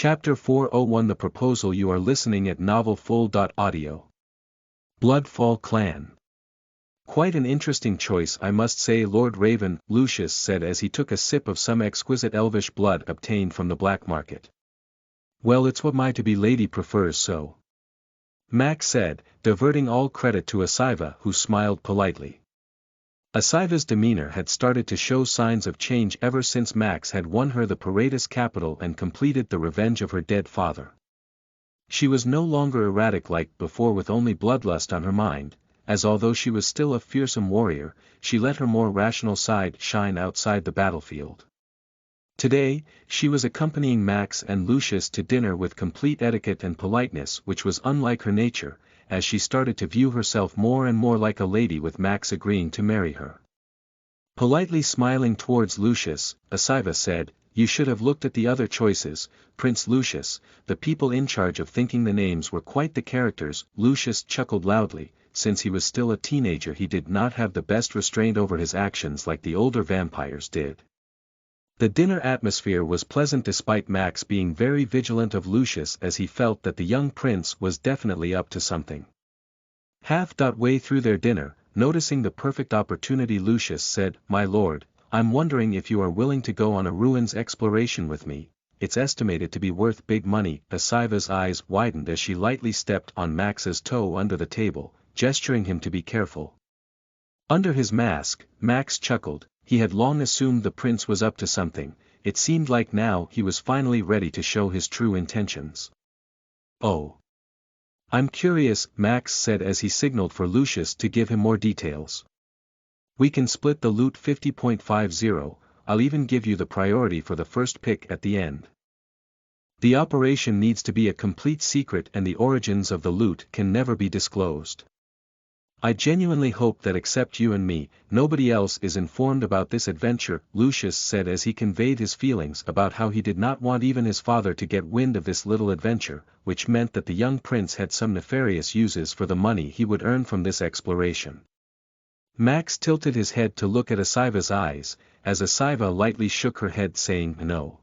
Chapter 401 The Proposal. You are listening at novelfull.audio. Bloodfall Clan. Quite an interesting choice, I must say, Lord Raven, Lucius said as he took a sip of some exquisite elvish blood obtained from the black market. Well, it's what my to-be lady prefers, so. Max said, diverting all credit to Asiva, who smiled politely. Asiva's demeanor had started to show signs of change ever since Max had won her the Paradis capital and completed the revenge of her dead father. She was no longer erratic like before, with only bloodlust on her mind, as although she was still a fearsome warrior, she let her more rational side shine outside the battlefield. Today, she was accompanying Max and Lucius to dinner with complete etiquette and politeness, which was unlike her nature, as she started to view herself more and more like a lady, with Max agreeing to marry her. Politely smiling towards Lucius, Asiva said, "You should have looked at the other choices, Prince Lucius. The people in charge of thinking the names were quite the characters." Lucius chuckled loudly. Since he was still a teenager, he did not have the best restraint over his actions like the older vampires did. The dinner atmosphere was pleasant despite Max being very vigilant of Lucius, as he felt that the young prince was definitely up to something. Halfway through their dinner, noticing the perfect opportunity, Lucius said, "My lord, I'm wondering if you are willing to go on a ruins exploration with me. It's estimated to be worth big money." Asiva's eyes widened as she lightly stepped on Max's toe under the table, gesturing him to be careful. Under his mask, Max chuckled. He had long assumed the prince was up to something. It seemed like now he was finally ready to show his true intentions. "Oh. I'm curious," Max said as he signaled for Lucius to give him more details. "We can split the loot 50.50, I'll even give you the priority for the first pick at the end. The operation needs to be a complete secret and the origins of the loot can never be disclosed. I genuinely hope that except you and me, nobody else is informed about this adventure," Lucius said as he conveyed his feelings about how he did not want even his father to get wind of this little adventure, which meant that the young prince had some nefarious uses for the money he would earn from this exploration. Max tilted his head to look at Asiva's eyes, as Asiva lightly shook her head saying no.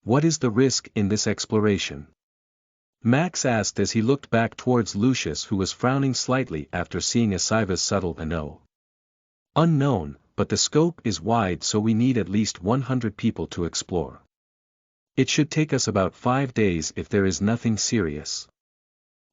"What is the risk in this exploration?" Max asked as he looked back towards Lucius, who was frowning slightly after seeing Asiva's subtle no. "Unknown, but the scope is wide, so we need at least 100 people to explore. It should take us about 5 days if there is nothing serious.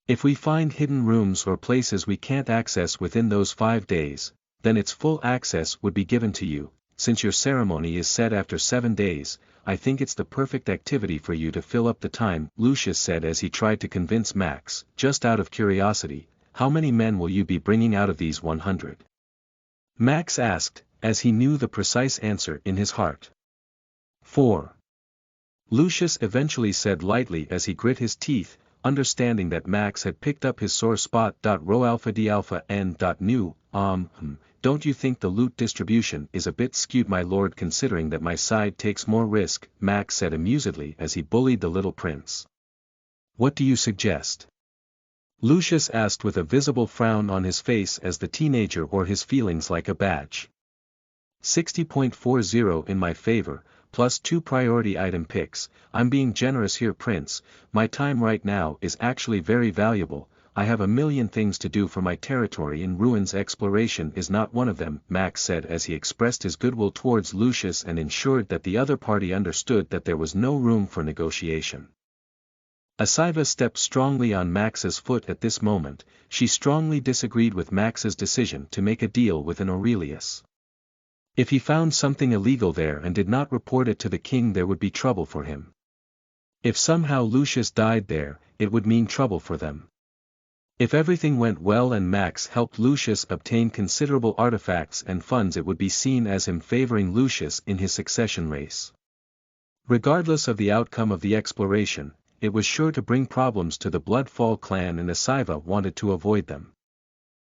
If we find hidden rooms or places we can't access within those 5 days, then its full access would be given to you. Since your ceremony is set after 7 days, I think it's the perfect activity for you to fill up the time," Lucius said as he tried to convince Max. "Just out of curiosity, how many men will you be bringing out of these 100? Max asked, as he knew the precise answer in his heart. 4. Lucius eventually said lightly as he grit his teeth, understanding that Max had picked up his sore spot. Rho alpha d alpha n. New, don't you think the loot distribution is a bit skewed, my lord, considering that my side takes more risk?" Max said amusedly as he bullied the little prince. "What do you suggest?" Lucius asked with a visible frown on his face as the teenager wore his feelings like a badge. 60.40 in my favor, plus 2 priority item picks. I'm being generous here, Prince. My time right now is actually very valuable. I have a million things to do for my territory, and ruins exploration is not one of them," Max said as he expressed his goodwill towards Lucius and ensured that the other party understood that there was no room for negotiation. Asiva stepped strongly on Max's foot at this moment. She strongly disagreed with Max's decision to make a deal with an Aurelius. If he found something illegal there and did not report it to the king, there would be trouble for him. If somehow Lucius died there, it would mean trouble for them. If everything went well and Max helped Lucius obtain considerable artifacts and funds, it would be seen as him favoring Lucius in his succession race. Regardless of the outcome of the exploration, it was sure to bring problems to the Bloodfall clan, and Asiva wanted to avoid them.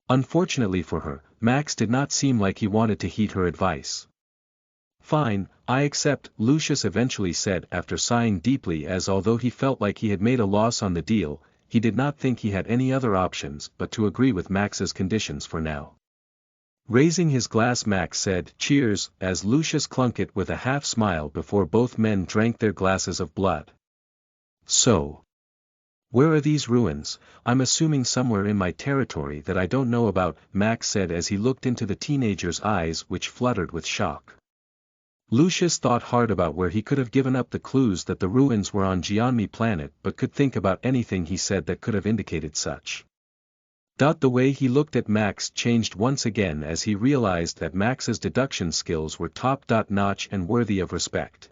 Unfortunately for her, Max did not seem like he wanted to heed her advice. "Fine, I accept," Lucius eventually said after sighing deeply, as although he felt like he had made a loss on the deal, he did not think he had any other options but to agree with Max's conditions for now. Raising his glass, Max said, "Cheers," as Lucius clunked it with a half smile before both men drank their glasses of blood. So, where are these ruins? I'm assuming somewhere in my territory that I don't know about, Max said as he looked into the teenager's eyes which fluttered with shock. Lucius thought hard about where he could have given up the clues that the ruins were on Gianmi planet but could think about anything he said that could have indicated such. The way he looked at Max changed once again as he realized that Max's deduction skills were top-notch and worthy of respect.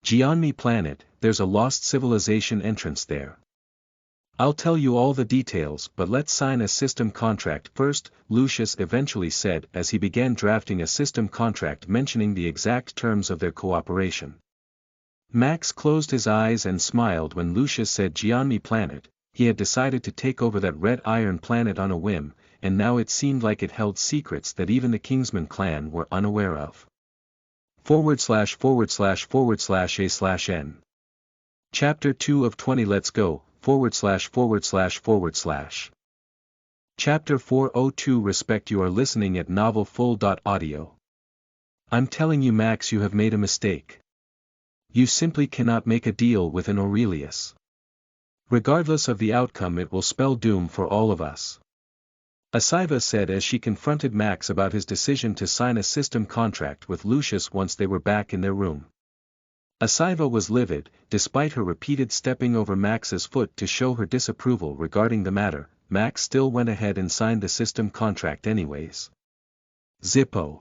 Gianmi planet, there's a lost civilization entrance there. I'll tell you all the details, but let's sign a system contract first, Lucius eventually said as he began drafting a system contract mentioning the exact terms of their cooperation. Max closed his eyes and smiled when Lucius said Gianmi planet. He had decided to take over that red iron planet on a whim, and now it seemed like it held secrets that even the Kingsman clan were unaware of. /////A/N. Chapter 2 of 20 Let's go, /////. Chapter 402 Respect. You are listening at novelfull.audio. I'm telling you Max, you have made a mistake. You simply cannot make a deal with an Aurelius. Regardless of the outcome, it will spell doom for all of us. Asiva said as she confronted Max about his decision to sign a system contract with Lucius once they were back in their room. Asiva was livid, despite her repeated stepping over Max's foot to show her disapproval regarding the matter. Max still went ahead and signed the system contract anyways. Zippo.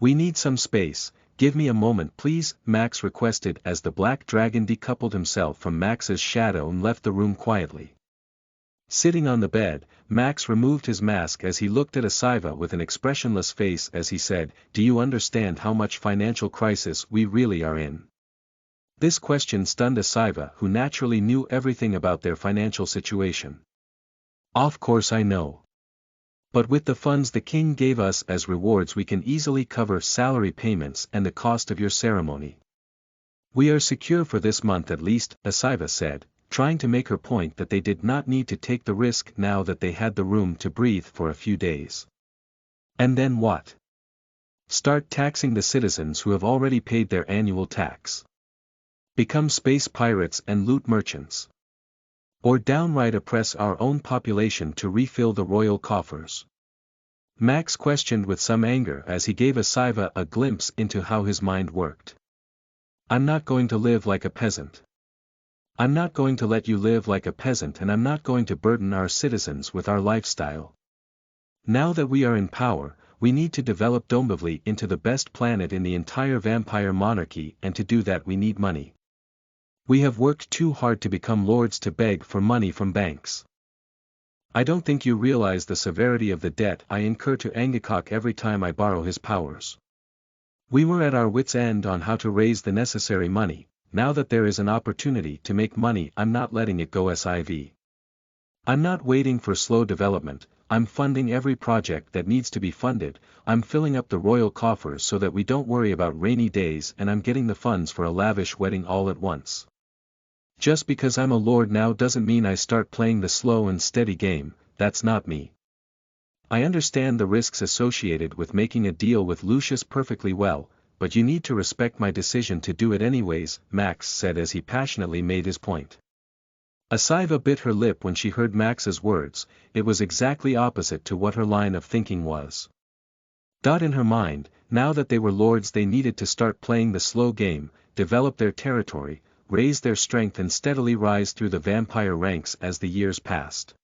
We need some space. Give me a moment please, Max requested as the black dragon decoupled himself from Max's shadow and left the room quietly. Sitting on the bed, Max removed his mask as he looked at Asiva with an expressionless face as he said, "Do you understand how much financial crisis we really are in?" This question stunned Asiva, who naturally knew everything about their financial situation. Of course I know. But with the funds the king gave us as rewards we can easily cover salary payments and the cost of your ceremony. We are secure for this month at least, Asiva said, trying to make her point that they did not need to take the risk now that they had the room to breathe for a few days. And then what? Start taxing the citizens who have already paid their annual tax. Become space pirates and loot merchants. Or downright oppress our own population to refill the royal coffers? Max questioned with some anger as he gave Asiva a glimpse into how his mind worked. I'm not going to live like a peasant. I'm not going to let you live like a peasant, and I'm not going to burden our citizens with our lifestyle. Now that we are in power, we need to develop Dombivli into the best planet in the entire vampire monarchy, and to do that we need money. We have worked too hard to become lords to beg for money from banks. I don't think you realize the severity of the debt I incur to Angakok every time I borrow his powers. We were at our wits' end on how to raise the necessary money. Now that there is an opportunity to make money, I'm not letting it go. Siv. I'm not waiting for slow development, I'm funding every project that needs to be funded, I'm filling up the royal coffers so that we don't worry about rainy days, and I'm getting the funds for a lavish wedding all at once. Just because I'm a lord now doesn't mean I start playing the slow and steady game. That's not me. I understand the risks associated with making a deal with Lucius perfectly well, but you need to respect my decision to do it anyways, Max said as he passionately made his point. Asiva bit her lip when she heard Max's words. It was exactly opposite to what her line of thinking was. In her mind, now that they were lords they needed to start playing the slow game, develop their territory, raise their strength and steadily rise through the vampire ranks as the years passed.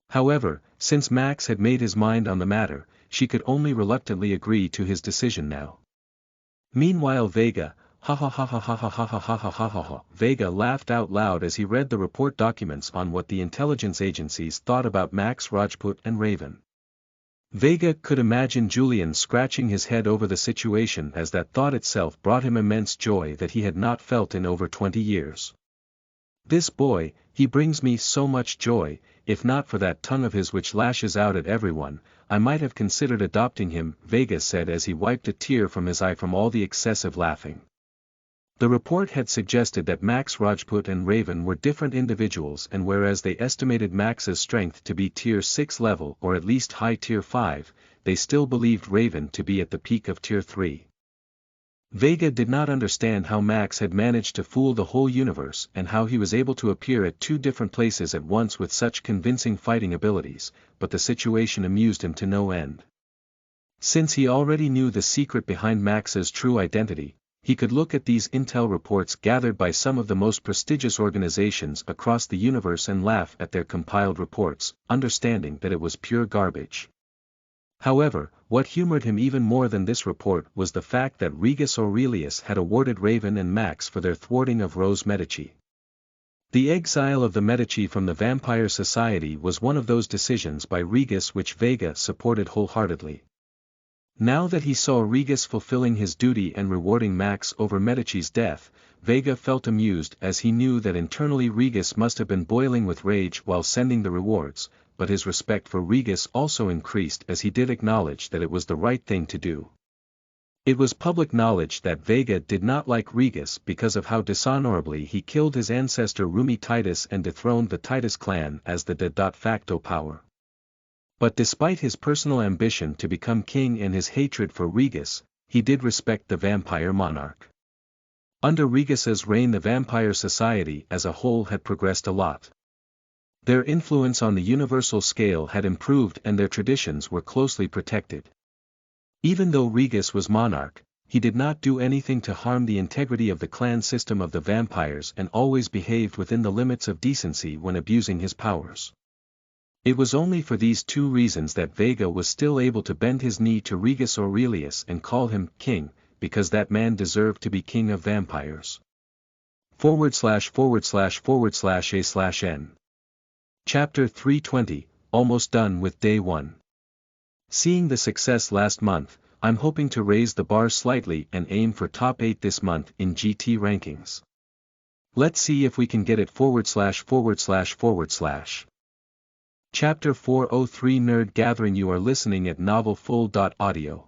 However, since Max had made his mind on the matter, she could only reluctantly agree to his decision now. Meanwhile Vega, Vega laughed out loud as he read the report documents on what the intelligence agencies thought about Max, Rajput and Raven. Vega could imagine Julian scratching his head over the situation, as that thought itself brought him immense joy that he had not felt in over 20 years. This boy, he brings me so much joy. If not for that tongue of his which lashes out at everyone, I might have considered adopting him, Vega said as he wiped a tear from his eye from all the excessive laughing. The report had suggested that Max, Rajput and Raven were different individuals, and whereas they estimated Max's strength to be tier 6 level or at least high tier 5, they still believed Raven to be at the peak of tier 3. Vega did not understand how Max had managed to fool the whole universe and how he was able to appear at two different places at once with such convincing fighting abilities, but the situation amused him to no end. Since he already knew the secret behind Max's true identity, he could look at these intel reports gathered by some of the most prestigious organizations across the universe and laugh at their compiled reports, understanding that it was pure garbage. However, what humored him even more than this report was the fact that Regus Aurelius had awarded Raven and Max for their thwarting of Rose Medici. The exile of the Medici from the Vampire Society was one of those decisions by Regus which Vega supported wholeheartedly. Now that he saw Regus fulfilling his duty and rewarding Max over Medici's death, Vega felt amused as he knew that internally Regus must have been boiling with rage while sending the rewards, but his respect for Regus also increased as he did acknowledge that it was the right thing to do. It was public knowledge that Vega did not like Regus because of how dishonorably he killed his ancestor Rumi Titus and dethroned the Titus clan as the de facto power. But despite his personal ambition to become king and his hatred for Regus, he did respect the vampire monarch. Under Regus's reign the Vampire Society as a whole had progressed a lot. Their influence on the universal scale had improved and their traditions were closely protected. Even though Regus was monarch, he did not do anything to harm the integrity of the clan system of the vampires and always behaved within the limits of decency when abusing his powers. It was only for these two reasons that Vega was still able to bend his knee to Regus Aurelius and call him king, because that man deserved to be king of vampires. //////n Chapter 320, almost done with Day 1. Seeing the success last month, I'm hoping to raise the bar slightly and aim for top 8 this month in GT rankings. Let's see if we can get it /////. Chapter 403 Nerd Gathering. You are listening at novelfull.audio.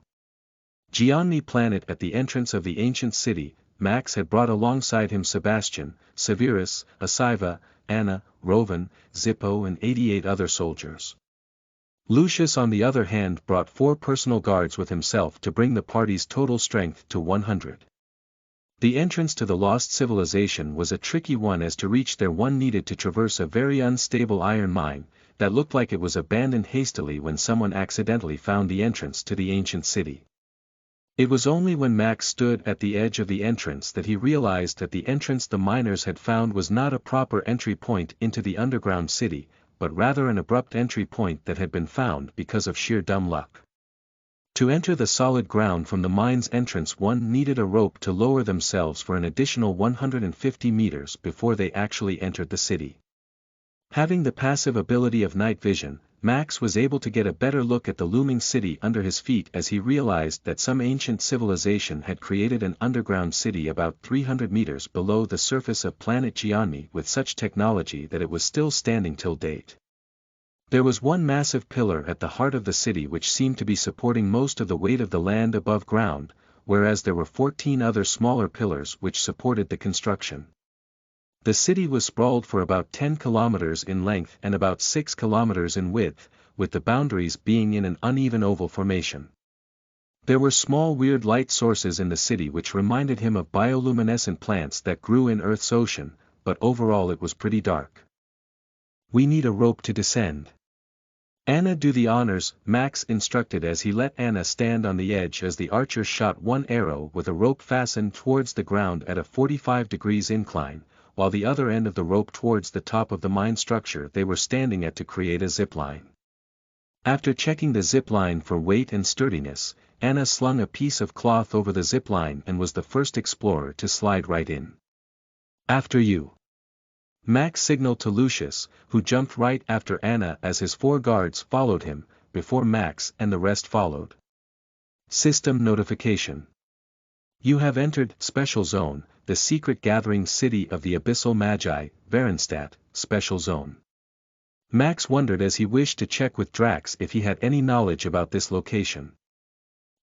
Gianni Planet. At the entrance of the ancient city, Max had brought alongside him Sebastian, Severus, Asiva, Anna, Rovan, Zippo and 88 other soldiers. Lucius on the other hand brought 4 personal guards with himself to bring the party's total strength to 100. The entrance to the lost civilization was a tricky one as to reach there one needed to traverse a very unstable iron mine, that looked like it was abandoned hastily when someone accidentally found the entrance to the ancient city. It was only when Max stood at the edge of the entrance that he realized that the entrance the miners had found was not a proper entry point into the underground city, but rather an abrupt entry point that had been found because of sheer dumb luck. To enter the solid ground from the mine's entrance one needed a rope to lower themselves for an additional 150 meters before they actually entered the city. Having the passive ability of night vision, Max was able to get a better look at the looming city under his feet as he realized that some ancient civilization had created an underground city about 300 meters below the surface of planet Gianni with such technology that it was still standing till date. There was one massive pillar at the heart of the city which seemed to be supporting most of the weight of the land above ground, whereas there were 14 other smaller pillars which supported the construction. The city was sprawled for about 10 kilometers in length and about 6 kilometers in width, with the boundaries being in an uneven oval formation. There were small weird light sources in the city which reminded him of bioluminescent plants that grew in Earth's ocean, but overall it was pretty dark. We need a rope to descend. Anna, do the honors, Max instructed as he let Anna stand on the edge as the archer shot one arrow with a rope fastened towards the ground at a 45 degrees incline, while the other end of the rope towards the top of the mine structure they were standing at to create a zipline. After checking the zipline for weight and sturdiness, Anna slung a piece of cloth over the zipline and was the first explorer to slide right in. After you. Max signaled to Lucius, who jumped right after Anna as his 4 guards followed him, before Max and the rest followed. System notification. You have entered Special Zone, the secret gathering city of the Abyssal Magi, Varenstadt, Special Zone. Max wondered as he wished to check with Drax if he had any knowledge about this location.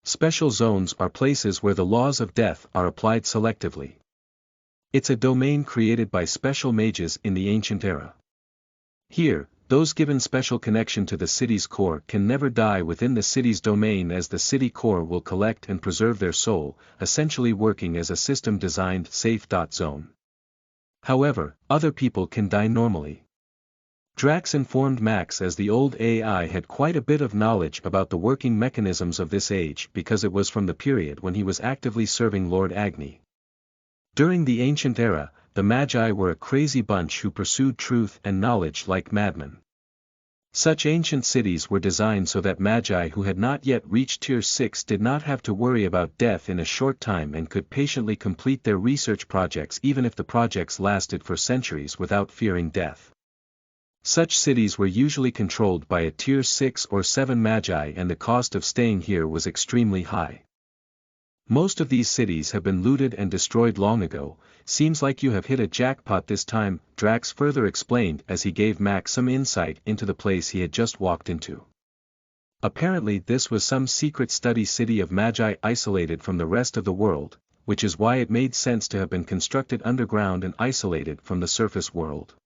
Special zones are places where the laws of death are applied selectively. It's a domain created by special mages in the ancient era. Here, those given special connection to the city's core can never die within the city's domain, as the city core will collect and preserve their soul, essentially working as a system designed safe zone. However, other people can die normally. Drax informed Max as the old AI had quite a bit of knowledge about the working mechanisms of this age because it was from the period when he was actively serving Lord Agni. During the ancient era, the Magi were a crazy bunch who pursued truth and knowledge like madmen. Such ancient cities were designed so that Magi who had not yet reached Tier 6 did not have to worry about death in a short time and could patiently complete their research projects even if the projects lasted for centuries without fearing death. Such cities were usually controlled by a Tier 6 or 7 Magi, and the cost of staying here was extremely high. Most of these cities have been looted and destroyed long ago. Seems like you have hit a jackpot this time, Drax further explained as he gave Max some insight into the place he had just walked into. Apparently this was some secret study city of Magi isolated from the rest of the world, which is why it made sense to have been constructed underground and isolated from the surface world.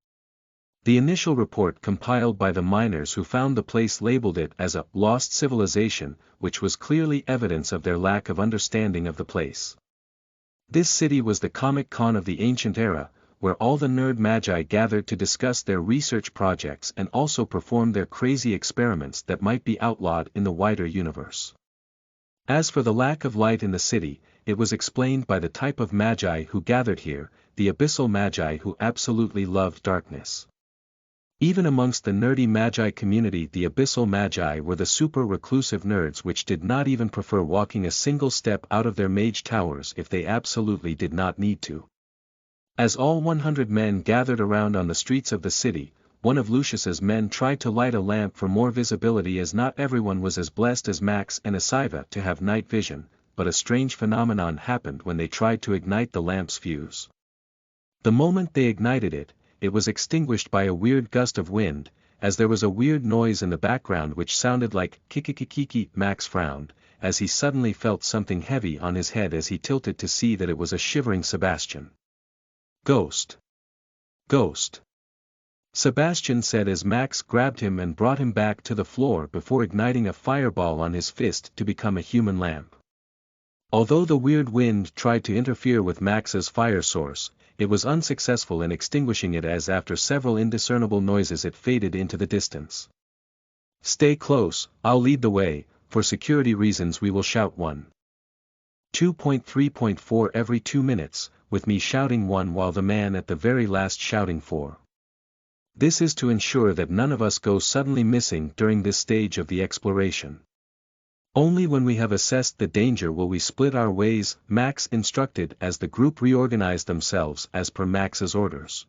The initial report compiled by the miners who found the place labeled it as a lost civilization, which was clearly evidence of their lack of understanding of the place. This city was the Comic Con of the ancient era, where all the nerd Magi gathered to discuss their research projects and also perform their crazy experiments that might be outlawed in the wider universe. As for the lack of light in the city, it was explained by the type of Magi who gathered here, the Abyssal Magi who absolutely loved darkness. Even amongst the nerdy Magi community, the Abyssal Magi were the super reclusive nerds which did not even prefer walking a single step out of their mage towers if they absolutely did not need to. As all 100 men gathered around on the streets of the city, one of Lucius's men tried to light a lamp for more visibility, as not everyone was as blessed as Max and Asiva to have night vision, but a strange phenomenon happened when they tried to ignite the lamp's fuse. The moment they ignited it, it was extinguished by a weird gust of wind, as there was a weird noise in the background which sounded like kikikikiki. Max frowned, as he suddenly felt something heavy on his head as he tilted to see that it was a shivering Sebastian. Ghost. Ghost. Sebastian said as Max grabbed him and brought him back to the floor before igniting a fireball on his fist to become a human lamp. Although the weird wind tried to interfere with Max's fire source, it was unsuccessful in extinguishing it, as after several indiscernible noises it faded into the distance. Stay close, I'll lead the way, for security reasons we will shout 1. 2.3.4 every 2 minutes, with me shouting 1 while the man at the very last shouting 4. This is to ensure that none of us go suddenly missing during this stage of the exploration. Only when we have assessed the danger will we split our ways, Max instructed as the group reorganized themselves as per Max's orders.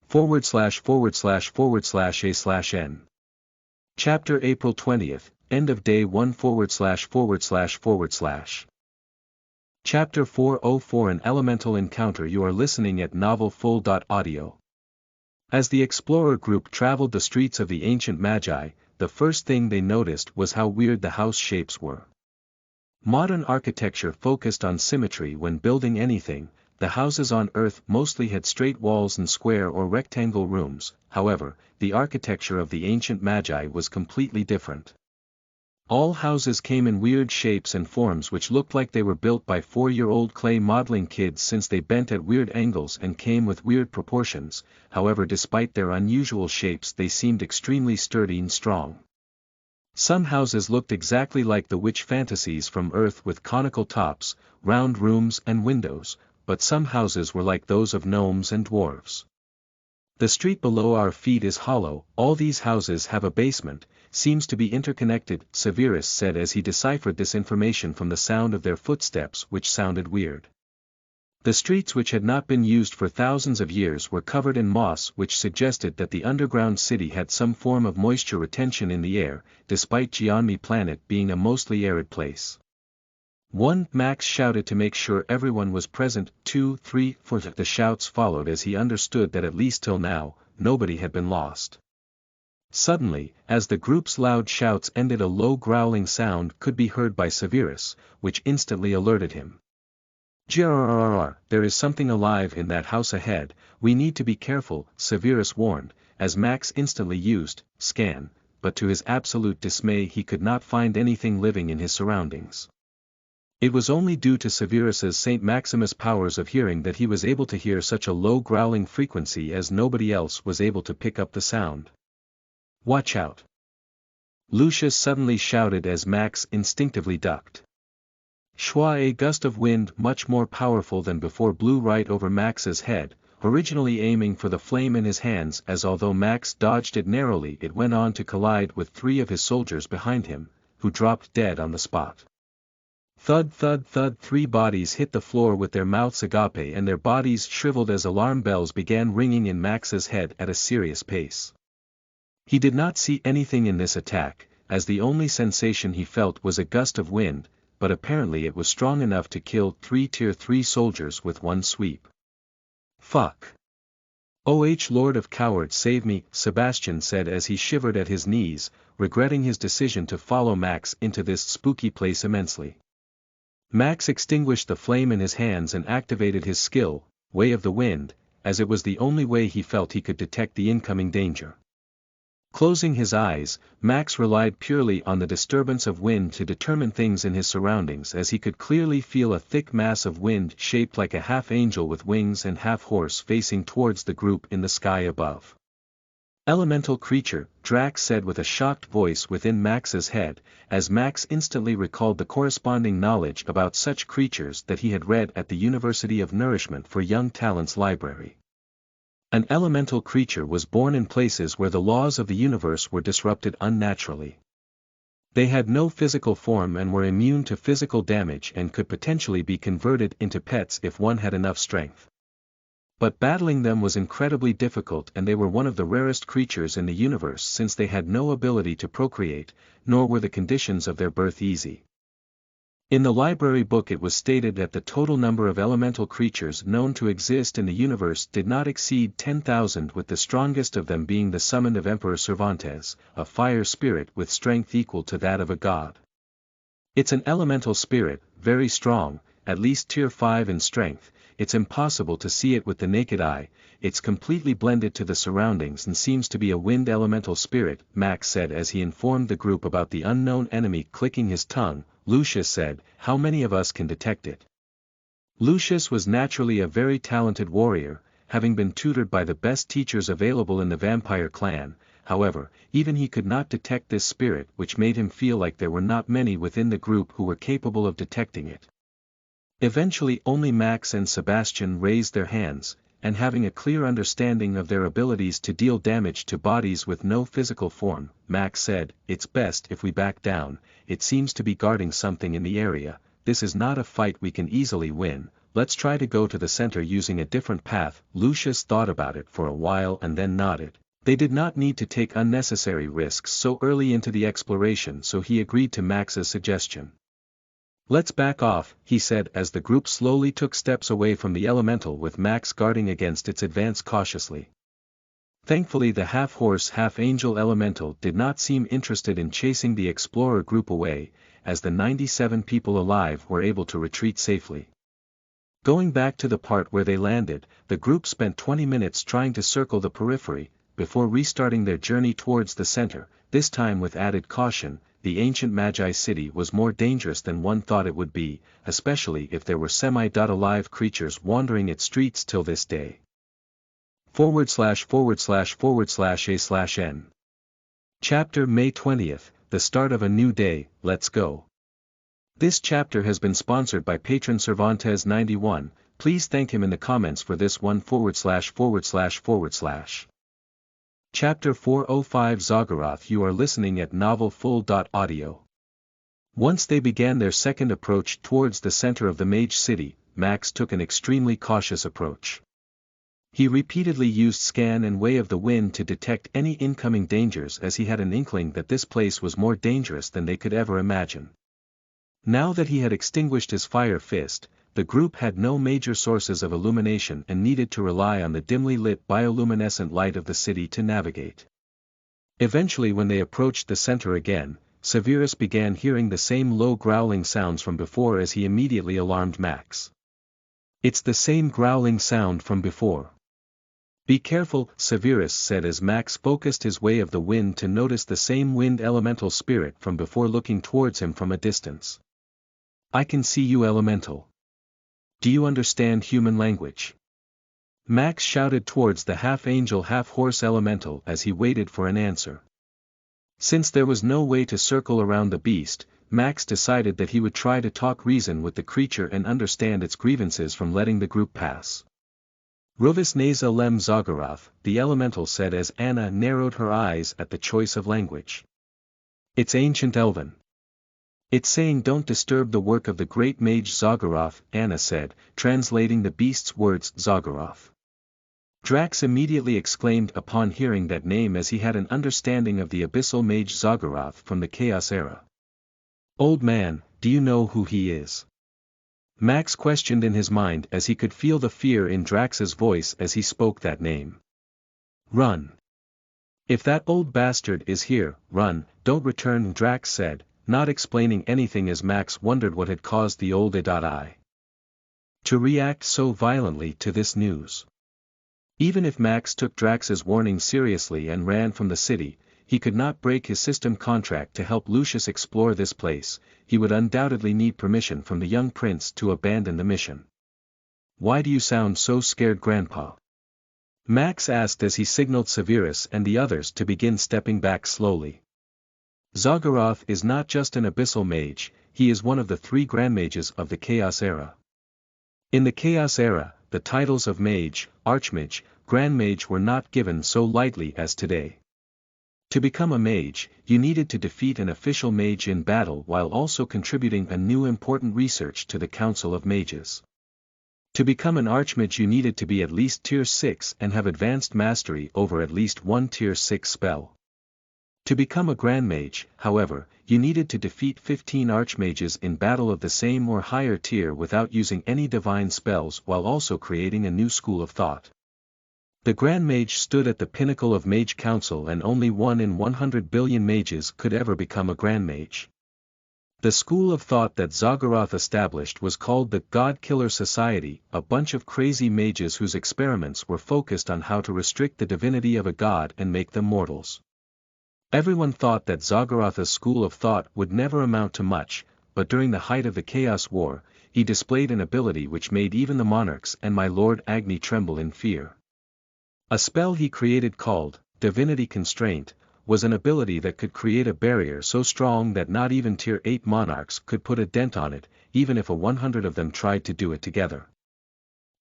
//////A/N. Chapter April 20th, end of day 1 /////. Chapter 404 An Elemental Encounter. You are listening at novelfull.audio. As the explorer group traveled the streets of the ancient Magi, the first thing they noticed was how weird the house shapes were. Modern architecture focused on symmetry when building anything. The houses on Earth mostly had straight walls and square or rectangle rooms. However, the architecture of the ancient Magi was completely different. All houses came in weird shapes and forms which looked like they were built by 4-year-old clay modeling kids, since they bent at weird angles and came with weird proportions. However, despite their unusual shapes, they seemed extremely sturdy and strong. Some houses looked exactly like the witch fantasies from Earth with conical tops, round rooms and windows, but some houses were like those of gnomes and dwarves. The street below our feet is hollow. All these houses have a basement, seems to be interconnected, Severus said as he deciphered this information from the sound of their footsteps, which sounded weird. The streets, which had not been used for thousands of years, were covered in moss, which suggested that the underground city had some form of moisture retention in the air, despite Geonmi planet being a mostly arid place. 1. Max shouted to make sure everyone was present. 2, 3, 4. The shouts followed as he understood that at least till now, nobody had been lost. Suddenly, as the group's loud shouts ended, a low growling sound could be heard by Severus, which instantly alerted him. "Grrrr, there is something alive in that house ahead, we need to be careful," Severus warned, as Max instantly used scan, but to his absolute dismay he could not find anything living in his surroundings. It was only due to Severus's St. Maximus powers of hearing that he was able to hear such a low growling frequency, as nobody else was able to pick up the sound. "Watch out!" Lucius suddenly shouted as Max instinctively ducked. Shwa, a gust of wind much more powerful than before blew right over Max's head, originally aiming for the flame in his hands, as although Max dodged it narrowly it went on to collide with 3 of his soldiers behind him, who dropped dead on the spot. Thud thud thud, 3 bodies hit the floor with their mouths agape and their bodies shriveled as alarm bells began ringing in Max's head at a serious pace. He did not see anything in this attack, as the only sensation he felt was a gust of wind, but apparently it was strong enough to kill 3 Tier 3 soldiers with one sweep. "Fuck. Oh Lord of Cowards, save me," Sebastian said as he shivered at his knees, regretting his decision to follow Max into this spooky place immensely. Max extinguished the flame in his hands and activated his skill, Way of the Wind, as it was the only way he felt he could detect the incoming danger. Closing his eyes, Max relied purely on the disturbance of wind to determine things in his surroundings, as he could clearly feel a thick mass of wind shaped like a half-angel with wings and half-horse facing towards the group in the sky above. "Elemental creature," Drax said with a shocked voice within Max's head, as Max instantly recalled the corresponding knowledge about such creatures that he had read at the University of Nourishment for Young Talents library. An elemental creature was born in places where the laws of the universe were disrupted unnaturally. They had no physical form and were immune to physical damage and could potentially be converted into pets if one had enough strength. But battling them was incredibly difficult, and they were one of the rarest creatures in the universe since they had no ability to procreate, nor were the conditions of their birth easy. In the library book it was stated that the total number of elemental creatures known to exist in the universe did not exceed 10,000, with the strongest of them being the summoned of Emperor Cervantes, a fire spirit with strength equal to that of a god. It's an elemental spirit, very strong, at least tier 5 in strength. It's impossible to see it with the naked eye, it's completely blended to the surroundings and seems to be a wind elemental spirit, Max said as he informed the group about the unknown enemy. Clicking his tongue, Lucius said, "How many of us can detect it?" Lucius was naturally a very talented warrior, having been tutored by the best teachers available in the vampire clan. However, even he could not detect this spirit, which made him feel like there were not many within the group who were capable of detecting it. Eventually only Max and Sebastian raised their hands, and having a clear understanding of their abilities to deal damage to bodies with no physical form, Max said, "It's best if we back down, it seems to be guarding something in the area, this is not a fight we can easily win, let's try to go to the center using a different path." Lucius thought about it for a while and then nodded. They did not need to take unnecessary risks so early into the exploration, so he agreed to Max's suggestion. "Let's back off," he said as the group slowly took steps away from the elemental, with Max guarding against its advance cautiously. Thankfully the half-horse half-angel elemental did not seem interested in chasing the explorer group away, as the 97 people alive were able to retreat safely. Going back to the part where they landed, the group spent 20 minutes trying to circle the periphery, before restarting their journey towards the center, this time with added caution. The ancient Magi city was more dangerous than one thought it would be, especially if there were semi-alive creatures wandering its streets till this day. //////A/N Chapter May 20th, The Start of a New Day, Let's Go. This chapter has been sponsored by patron Cervantes91, please thank him in the comments for this one /////. Chapter 405 Zagarath. You are listening at novelfull.audio. Once they began their second approach towards the center of the Mage City, Max took an extremely cautious approach. He repeatedly used Scan and Way of the Wind to detect any incoming dangers, as he had an inkling that this place was more dangerous than they could ever imagine. Now that he had extinguished his fire fist, the group had no major sources of illumination and needed to rely on the dimly lit bioluminescent light of the city to navigate. Eventually, when they approached the center again, Severus began hearing the same low growling sounds from before, as he immediately alarmed Max. It's the same growling sound from before. Be careful, Severus said as Max focused his way of the wind to notice the same wind elemental spirit from before looking towards him from a distance. I can see you, elemental. Do you understand human language? Max shouted towards the half-angel half-horse elemental as he waited for an answer. Since there was no way to circle around the beast, Max decided that he would try to talk reason with the creature and understand its grievances from letting the group pass. Ruvis Neza Lem Zagarath, the elemental said as Anna narrowed her eyes at the choice of language. It's ancient Elven. It's saying don't disturb the work of the great mage Zagarath, Anna said, translating the beast's words Zagarath. Drax immediately exclaimed upon hearing that name as he had an understanding of the abyssal mage Zagarath from the Chaos era. Old man, do you know who he is? Max questioned in his mind as he could feel the fear in Drax's voice as he spoke that name. Run. If that old bastard is here, run, don't return, Drax said, not explaining anything as Max wondered what had caused the old I to react so violently to this news. Even if Max took Drax's warning seriously and ran from the city, he could not break his system contract to help Lucius explore this place. He would undoubtedly need permission from the young prince to abandon the mission. Why do you sound so scared, Grandpa? Max asked as he signaled Severus and the others to begin stepping back slowly. Zagarath is not just an abyssal mage, he is one of the 3 grand mages of the Chaos era. In the Chaos era, the titles of mage, archmage, grand mage were not given so lightly as today. To become a mage, you needed to defeat an official mage in battle while also contributing a new important research to the Council of Mages. To become an archmage you needed to be at least tier 6 and have advanced mastery over at least one tier 6 spell. To become a grand mage, however, you needed to defeat 15 archmages in battle of the same or higher tier without using any divine spells while also creating a new school of thought. The Grand Mage stood at the pinnacle of Mage Council and only 1 in 100 billion mages could ever become a Grand Mage. The school of thought that Zagarath established was called the God Killer Society, a bunch of crazy mages whose experiments were focused on how to restrict the divinity of a god and make them mortals. Everyone thought that Zagarath's school of thought would never amount to much, but during the height of the Chaos War, he displayed an ability which made even the monarchs and my Lord Agni tremble in fear. A spell he created called Divinity Constraint was an ability that could create a barrier so strong that not even tier 8 monarchs could put a dent on it, even if 100 of them tried to do it together.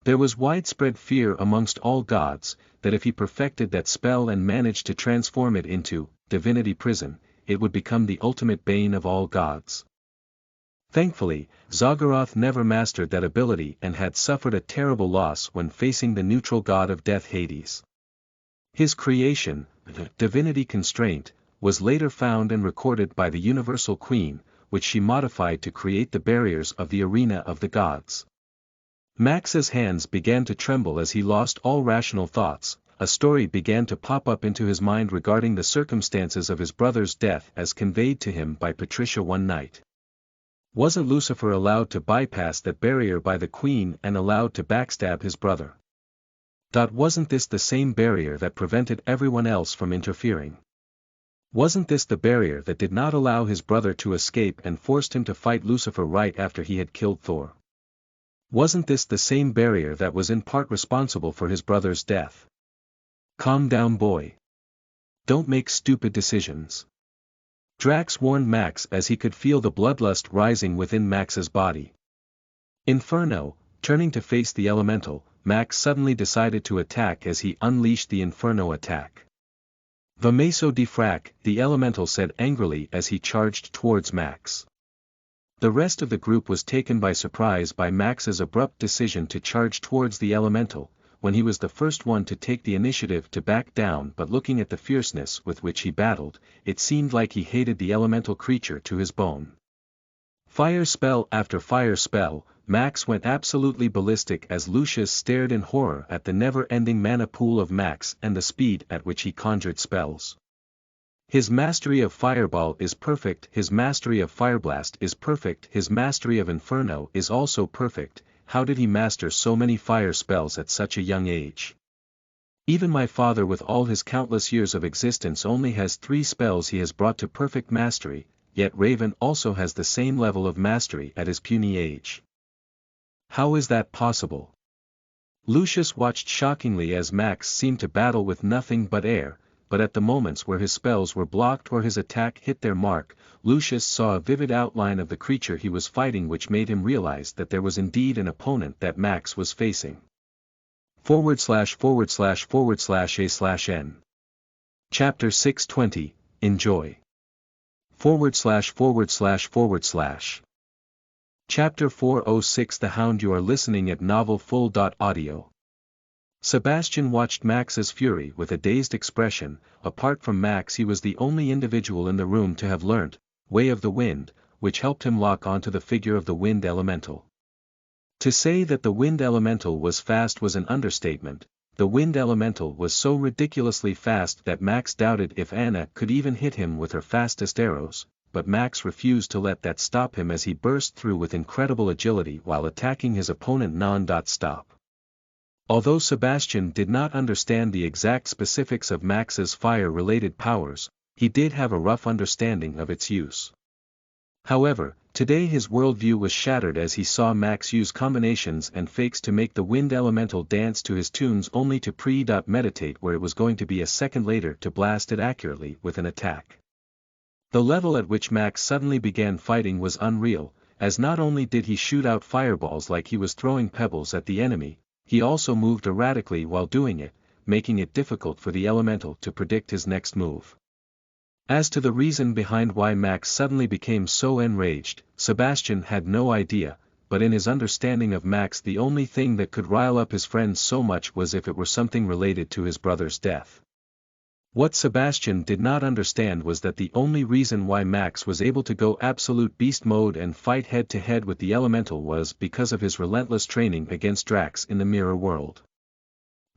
There was widespread fear amongst all gods, that if he perfected that spell and managed to transform it into Divinity Prison, it would become the ultimate bane of all gods. Thankfully, Zagarath never mastered that ability and had suffered a terrible loss when facing the neutral god of death Hades. His creation, the Divinity Constraint, was later found and recorded by the Universal Queen, which she modified to create the barriers of the arena of the gods. Max's hands began to tremble as he lost all rational thoughts. A story began to pop up into his mind regarding the circumstances of his brother's death as conveyed to him by Patricia one night. Wasn't Lucifer allowed to bypass that barrier by the Queen and allowed to backstab his brother? Wasn't this the same barrier that prevented everyone else from interfering? Wasn't this the barrier that did not allow his brother to escape and forced him to fight Lucifer right after he had killed Thor? Wasn't this the same barrier that was in part responsible for his brother's death? Calm down, boy. Don't make stupid decisions. Drax warned Max as he could feel the bloodlust rising within Max's body. Inferno, turning to face the elemental, Max suddenly decided to attack as he unleashed the Inferno attack. Vameso di frac, the elemental said angrily as he charged towards Max. The rest of the group was taken by surprise by Max's abrupt decision to charge towards the elemental, when he was the first one to take the initiative to back down, but looking at the fierceness with which he battled, it seemed like he hated the elemental creature to his bone. Fire spell after fire spell, Max went absolutely ballistic as Lucius stared in horror at the never-ending mana pool of Max and the speed at which he conjured spells. His mastery of Fireball is perfect, his mastery of Fireblast is perfect, his mastery of Inferno is also perfect, how did he master so many fire spells at such a young age? Even my father with all his countless years of existence only has 3 spells he has brought to perfect mastery, yet Raven also has the same level of mastery at his puny age. How is that possible? Lucius watched shockingly as Max seemed to battle with nothing but air, but at the moments where his spells were blocked or his attack hit their mark, Lucius saw a vivid outline of the creature he was fighting, which made him realize that there was indeed an opponent that Max was facing. /////A/N. Chapter 620, Enjoy. ////. Chapter 406 The Hound. You are listening at novelfull.audio. Sebastian watched Max's fury with a dazed expression. Apart from Max, he was the only individual in the room to have learnt Way of the Wind, which helped him lock onto the figure of the wind elemental. To say that the wind elemental was fast was an understatement. The wind elemental was so ridiculously fast that Max doubted if Anna could even hit him with her fastest arrows, but Max refused to let that stop him as he burst through with incredible agility while attacking his opponent non-stop. Although Sebastian did not understand the exact specifics of Max's fire-related powers, he did have a rough understanding of its use. However, today his worldview was shattered as he saw Max use combinations and fakes to make the wind elemental dance to his tunes, only to pre-meditate where it was going to be a second later to blast it accurately with an attack. The level at which Max suddenly began fighting was unreal, as not only did he shoot out fireballs like he was throwing pebbles at the enemy, he also moved erratically while doing it, making it difficult for the elemental to predict his next move. As to the reason behind why Max suddenly became so enraged, Sebastian had no idea, but in his understanding of Max the only thing that could rile up his friends so much was if it were something related to his brother's death. What Sebastian did not understand was that the only reason why Max was able to go absolute beast mode and fight head-to-head with the elemental was because of his relentless training against Drax in the mirror world.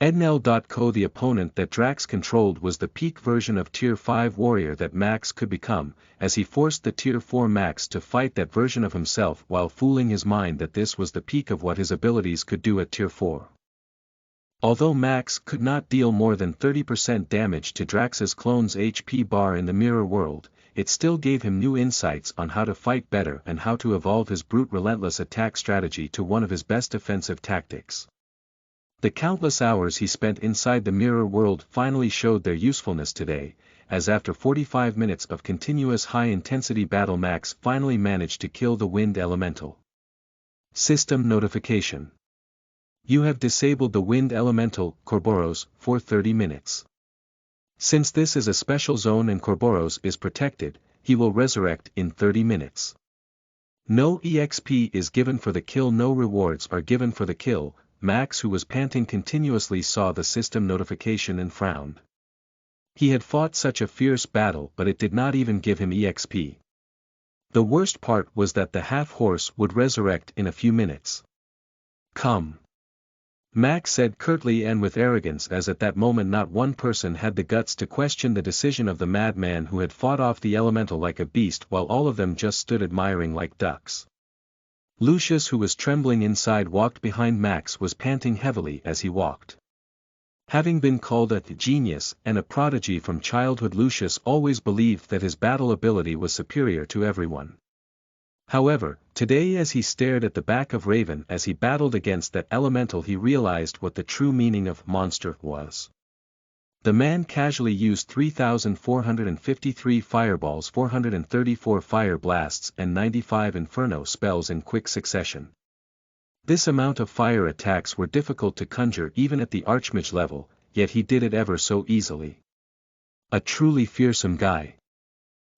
Ednel.co The opponent that Drax controlled was the peak version of Tier 5 warrior that Max could become, as he forced the Tier 4 Max to fight that version of himself while fooling his mind that this was the peak of what his abilities could do at Tier 4. Although Max could not deal more than 30% damage to Drax's clone's HP bar in the mirror world, it still gave him new insights on how to fight better and how to evolve his brute relentless attack strategy to one of his best offensive tactics. The countless hours he spent inside the mirror world finally showed their usefulness today, as after 45 minutes of continuous high-intensity battle Max finally managed to kill the wind elemental. System notification. You have disabled the wind elemental, Corboros, for 30 minutes. Since this is a special zone and Corboros is protected, he will resurrect in 30 minutes. No EXP is given for the kill. No rewards are given for the kill. Max, who was panting continuously, saw the system notification and frowned. He had fought such a fierce battle, but it did not even give him EXP. The worst part was that the half-horse would resurrect in a few minutes. Come. Max said curtly and with arrogance, as at that moment not one person had the guts to question the decision of the madman who had fought off the elemental like a beast while all of them just stood admiring like ducks. Lucius, who was trembling inside, walked behind Max, was panting heavily as he walked. Having been called a genius and a prodigy from childhood, Lucius always believed that his battle ability was superior to everyone. However, today as he stared at the back of Raven as he battled against that elemental, he realized what the true meaning of monster was. The man casually used 3,453 fireballs, 434 fire blasts and 95 inferno spells in quick succession. This amount of fire attacks were difficult to conjure even at the archmage level, yet he did it ever so easily. A truly fearsome guy.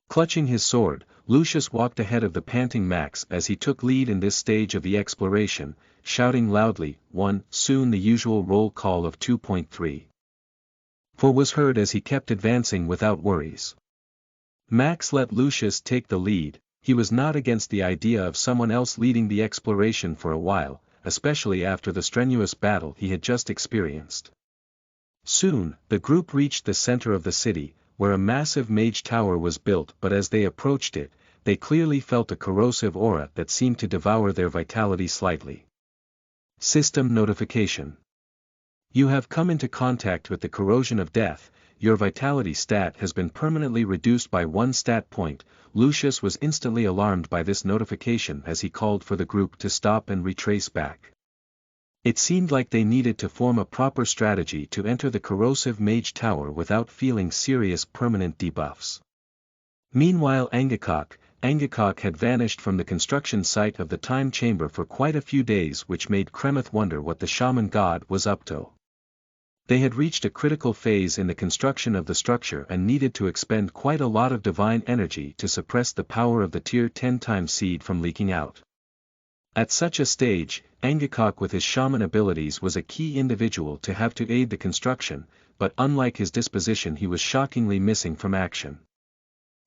Clutching his sword, Lucius walked ahead of the panting Max as he took lead in this stage of the exploration, shouting loudly, "1." Soon the usual roll call of 2.3. For was heard as he kept advancing without worries. Max let Lucius take the lead. He was not against the idea of someone else leading the exploration for a while, especially after the strenuous battle he had just experienced. Soon, the group reached the center of the city, where a massive mage tower was built, but as they approached it, they clearly felt a corrosive aura that seemed to devour their vitality slightly. System notification. You have come into contact with the corrosion of death. Your vitality stat has been permanently reduced by 1 stat point. Lucius was instantly alarmed by this notification as he called for the group to stop and retrace back. It seemed like they needed to form a proper strategy to enter the corrosive mage tower without feeling serious permanent debuffs. Meanwhile Angakok had vanished from the construction site of the time chamber for quite a few days, which made Kremeth wonder what the shaman god was up to. They had reached a critical phase in the construction of the structure and needed to expend quite a lot of divine energy to suppress the power of the tier 10 times seed from leaking out. At such a stage, Angakok with his shaman abilities was a key individual to have to aid the construction, but unlike his disposition he was shockingly missing from action.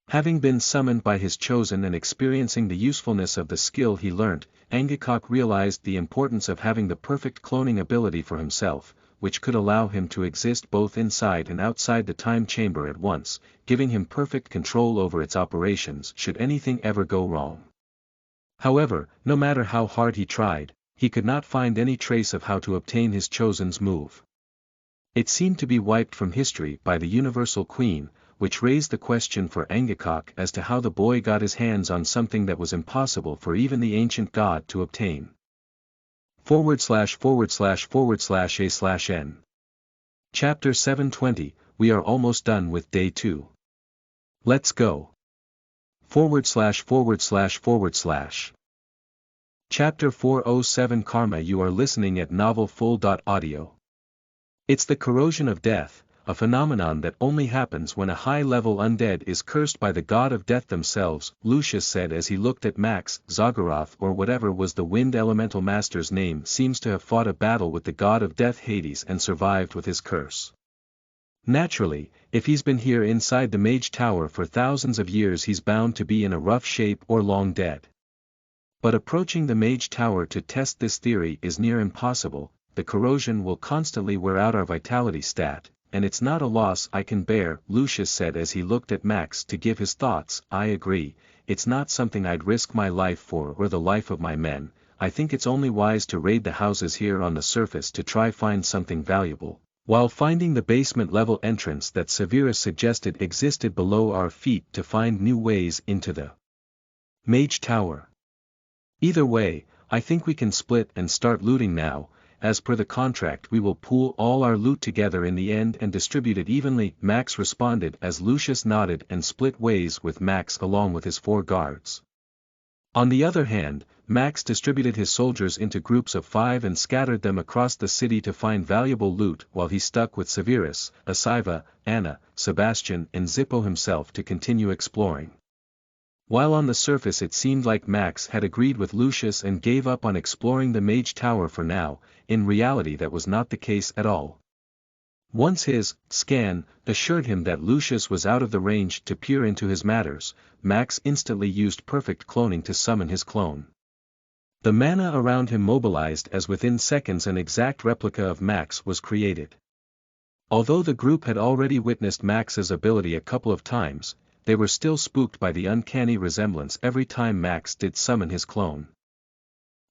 Having been summoned by his chosen and experiencing the usefulness of the skill he learnt, Angakok realized the importance of having the perfect cloning ability for himself, which could allow him to exist both inside and outside the time chamber at once, giving him perfect control over its operations should anything ever go wrong. However, no matter how hard he tried, he could not find any trace of how to obtain his chosen's move. It seemed to be wiped from history by the Universal Queen, which raised the question for Angakok as to how the boy got his hands on something that was impossible for even the ancient god to obtain. /////A/N. Chapter 720, we are almost done with day 2. Let's go. ////. Chapter 407 Karma. You are listening at novelfull.audio. It's the corrosion of death, a phenomenon that only happens when a high-level undead is cursed by the god of death themselves, Lucius said as he looked at Max. Zagoroth or whatever was the wind elemental master's name seems to have fought a battle with the god of death Hades and survived with his curse. Naturally, if he's been here inside the mage tower for thousands of years he's bound to be in a rough shape or long dead. But approaching the mage tower to test this theory is near impossible. The corrosion will constantly wear out our vitality stat, and it's not a loss I can bear, Lucius said as he looked at Max to give his thoughts. I agree, it's not something I'd risk my life for or the life of my men. I think it's only wise to raid the houses here on the surface to try find something valuable, while finding the basement level entrance that Severus suggested existed below our feet to find new ways into the mage tower. Either way, I think we can split and start looting now. As per the contract we will pool all our loot together in the end and distribute it evenly, Max responded as Lucius nodded and split ways with Max along with his 4 guards. On the other hand, Max distributed his soldiers into groups of 5 and scattered them across the city to find valuable loot while he stuck with Severus, Asiva, Anna, Sebastian and Zippo himself to continue exploring. While on the surface it seemed like Max had agreed with Lucius and gave up on exploring the mage tower for now, in reality that was not the case at all. Once his scan assured him that Lucius was out of the range to peer into his matters, Max instantly used perfect cloning to summon his clone. The mana around him mobilized as within seconds an exact replica of Max was created. Although the group had already witnessed Max's ability a couple of times, they were still spooked by the uncanny resemblance every time Max did summon his clone.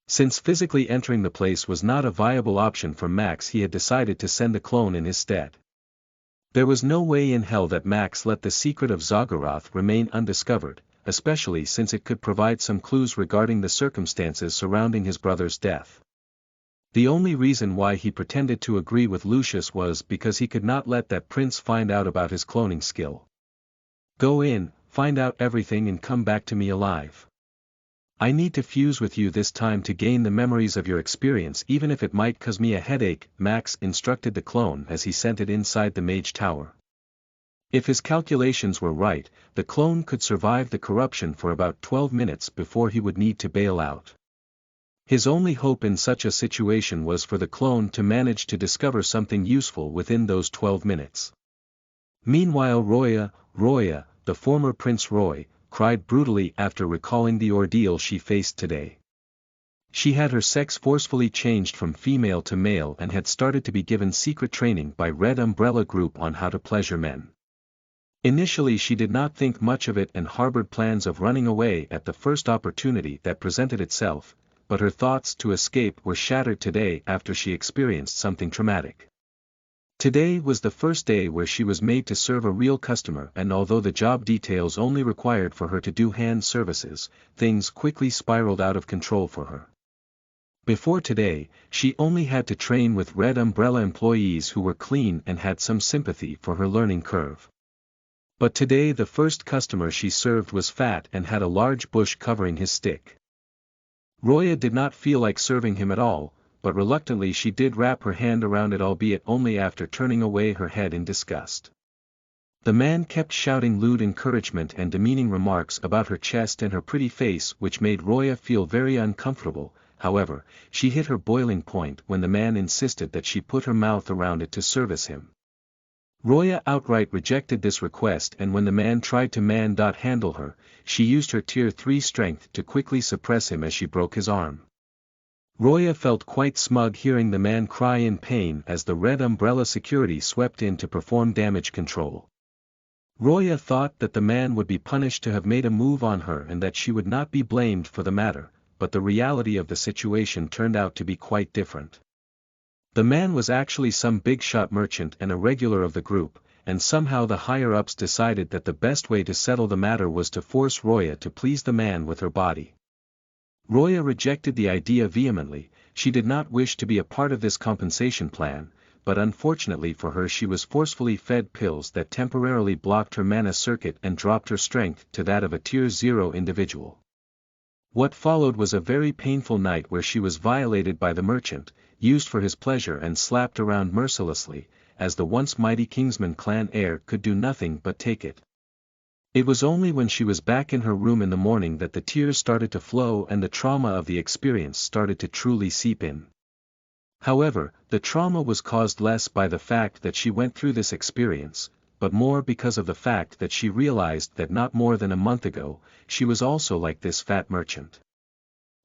Since physically entering the place was not a viable option for Max, he had decided to send the clone in his stead. There was no way in hell that Max let the secret of Zagoroth remain undiscovered, especially since it could provide some clues regarding the circumstances surrounding his brother's death. The only reason why he pretended to agree with Lucius was because he could not let that prince find out about his cloning skill. Go in, find out everything and come back to me alive. I need to fuse with you this time to gain the memories of your experience even if it might cause me a headache, Max instructed the clone as he sent it inside the mage tower. If his calculations were right, the clone could survive the corruption for about 12 minutes before he would need to bail out. His only hope in such a situation was for the clone to manage to discover something useful within those 12 minutes. Meanwhile Roya, the former Prince Roy, cried brutally after recalling the ordeal she faced today. She had her sex forcefully changed from female to male and had started to be given secret training by Red Umbrella Group on how to pleasure men. Initially she did not think much of it and harbored plans of running away at the first opportunity that presented itself, but her thoughts to escape were shattered today after she experienced something traumatic. Today was the first day where she was made to serve a real customer, and although the job details only required for her to do hand services, things quickly spiraled out of control for her. Before today, she only had to train with Red Umbrella employees who were clean and had some sympathy for her learning curve. But today the first customer she served was fat and had a large bush covering his stick. Roya did not feel like serving him at all, but reluctantly she did wrap her hand around it, albeit only after turning away her head in disgust. The man kept shouting lewd encouragement and demeaning remarks about her chest and her pretty face, which made Roya feel very uncomfortable. However, she hit her boiling point when the man insisted that she put her mouth around it to service him. Roya outright rejected this request, and when the man tried to handle her, she used her tier 3 strength to quickly suppress him as she broke his arm. Roya felt quite smug hearing the man cry in pain as the Red Umbrella security swept in to perform damage control. Roya thought that the man would be punished to have made a move on her and that she would not be blamed for the matter, but the reality of the situation turned out to be quite different. The man was actually some big-shot merchant and a regular of the group, and somehow the higher-ups decided that the best way to settle the matter was to force Roya to please the man with her body. Roya rejected the idea vehemently. She did not wish to be a part of this compensation plan, but unfortunately for her she was forcefully fed pills that temporarily blocked her mana circuit and dropped her strength to that of a tier 0 individual. What followed was a very painful night where she was violated by the merchant, used for his pleasure and slapped around mercilessly, as the once mighty Kingsman clan heir could do nothing but take it. It was only when she was back in her room in the morning that the tears started to flow and the trauma of the experience started to truly seep in. However, the trauma was caused less by the fact that she went through this experience, but more because of the fact that she realized that not more than a month ago, she was also like this fat merchant.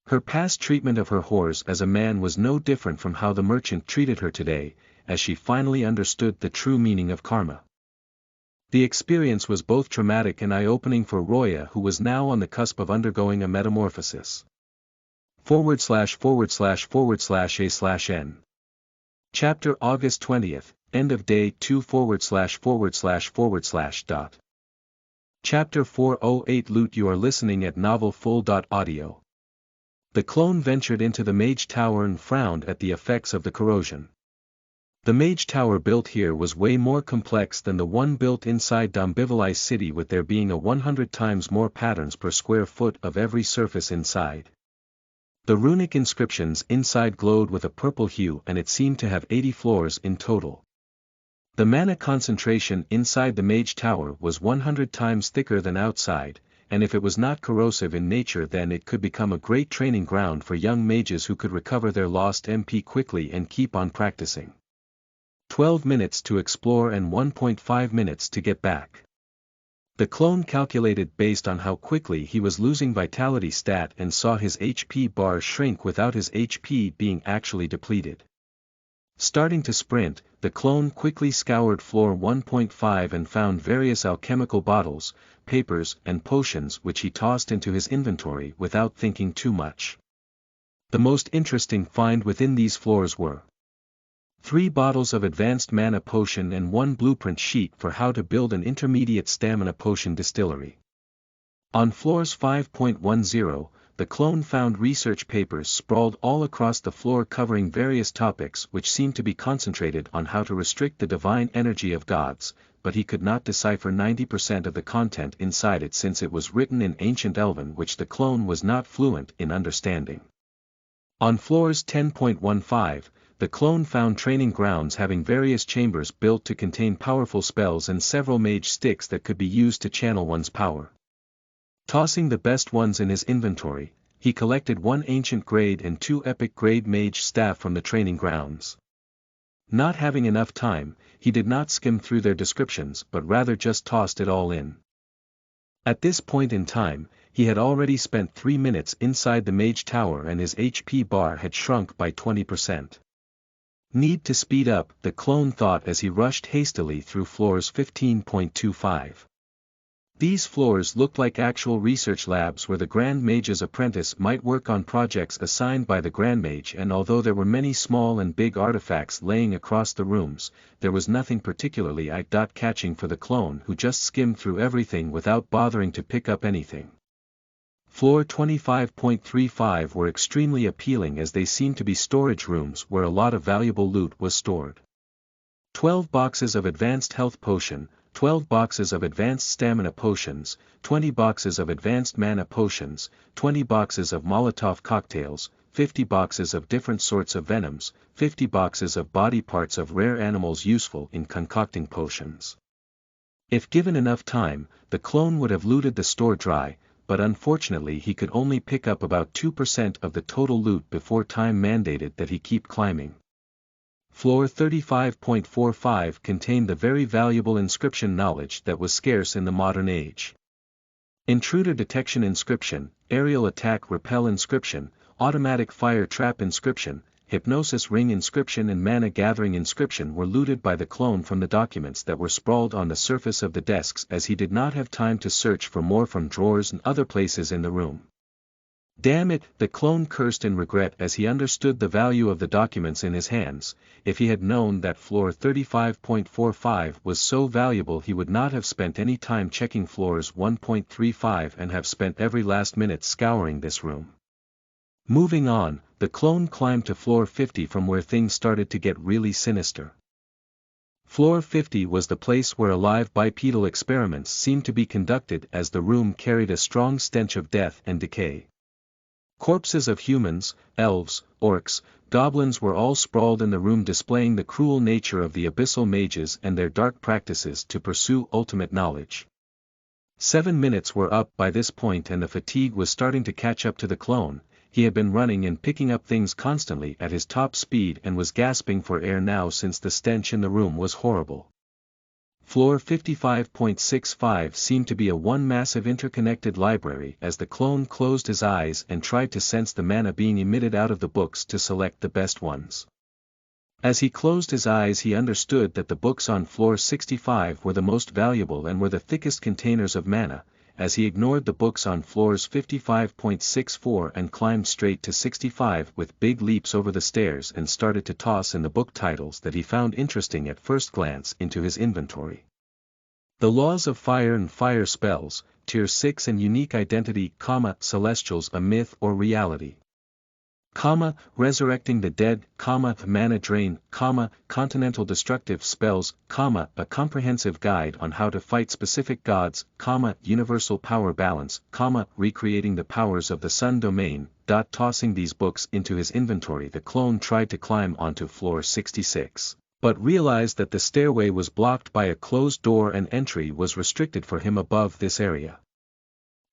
Her past treatment of her whores as a man was no different from how the merchant treated her today, as she finally understood the true meaning of karma. The experience was both traumatic and eye-opening for Roya, who was now on the cusp of undergoing a metamorphosis. ////A/N. Chapter August 20th, end of day 2 // Chapter 408 Loot. You are listening at novelfull.audio. The clone ventured into the Mage Tower and frowned at the effects of the corrosion. The Mage Tower built here was way more complex than the one built inside Dombivali City, with there being a 100 times more patterns per square foot of every surface inside. The runic inscriptions inside glowed with a purple hue and it seemed to have 80 floors in total. The mana concentration inside the Mage Tower was 100 times thicker than outside, and if it was not corrosive in nature then it could become a great training ground for young mages who could recover their lost MP quickly and keep on practicing. 12 minutes to explore and 1.5 minutes to get back. The clone calculated based on how quickly he was losing vitality stat and saw his HP bar shrink without his HP being actually depleted. Starting to sprint, the clone quickly scoured floor 1.5 and found various alchemical bottles, papers and potions which he tossed into his inventory without thinking too much. The most interesting find within these floors were 3 bottles of advanced mana potion and 1 blueprint sheet for how to build an intermediate stamina potion distillery. On floors 5.10, the clone found research papers sprawled all across the floor covering various topics which seemed to be concentrated on how to restrict the divine energy of gods, but he could not decipher 90% of the content inside it since it was written in ancient Elven which the clone was not fluent in understanding. On floors 10.15, the clone found training grounds having various chambers built to contain powerful spells and several mage sticks that could be used to channel one's power. Tossing the best ones in his inventory, he collected 1 ancient grade and 2 epic grade mage staff from the training grounds. Not having enough time, he did not skim through their descriptions but rather just tossed it all in. At this point in time, he had already spent 3 minutes inside the Mage Tower and his HP bar had shrunk by 20%. Need to speed up, the clone thought as he rushed hastily through floors 15.25. These floors looked like actual research labs where the Grand Mage's apprentice might work on projects assigned by the Grand Mage, and although there were many small and big artifacts laying across the rooms, there was nothing particularly eye-catching for the clone, who just skimmed through everything without bothering to pick up anything. Floor 25.35 were extremely appealing as they seemed to be storage rooms where a lot of valuable loot was stored. 12 boxes of advanced health potion, 12 boxes of advanced stamina potions, 20 boxes of advanced mana potions, 20 boxes of Molotov cocktails, 50 boxes of different sorts of venoms, 50 boxes of body parts of rare animals useful in concocting potions. If given enough time, the clone would have looted the store dry, but unfortunately he could only pick up about 2% of the total loot before time mandated that he keep climbing. Floor 35.45 contained the very valuable inscription knowledge that was scarce in the modern age. Intruder detection inscription, aerial attack repel inscription, automatic fire trap inscription, hypnosis ring inscription and mana gathering inscription were looted by the clone from the documents that were sprawled on the surface of the desks, as he did not have time to search for more from drawers and other places in the room. Damn it, the clone cursed in regret as he understood the value of the documents in his hands. If he had known that floor 35.45 was so valuable, he would not have spent any time checking floors 1.35 and have spent every last minute scouring this room. Moving on, the clone climbed to floor 50 from where things started to get really sinister. Floor 50 was the place where alive bipedal experiments seemed to be conducted, as the room carried a strong stench of death and decay. Corpses of humans, elves, orcs, goblins were all sprawled in the room, displaying the cruel nature of the abyssal mages and their dark practices to pursue ultimate knowledge. 7 minutes were up by this point and the fatigue was starting to catch up to the clone. He had been running and picking up things constantly at his top speed and was gasping for air now since the stench in the room was horrible. Floor 55.65 seemed to be a one massive interconnected library as the clone closed his eyes and tried to sense the mana being emitted out of the books to select the best ones. As he closed his eyes, he understood that the books on floor 65 were the most valuable and were the thickest containers of mana, as he ignored the books on floors 55.64 and climbed straight to 65 with big leaps over the stairs and started to toss in the book titles that he found interesting at first glance into his inventory. The Laws of Fire and Fire Spells, Tier 6 and Unique Identity, Celestials, a Myth or Reality. Resurrecting the Dead, Mana Drain, Continental Destructive Spells, a Comprehensive Guide on How to Fight Specific Gods, Universal Power Balance, Recreating the Powers of the Sun Domain. Tossing these books into his inventory, the clone tried to climb onto floor 66, but realized that the stairway was blocked by a closed door and entry was restricted for him above this area.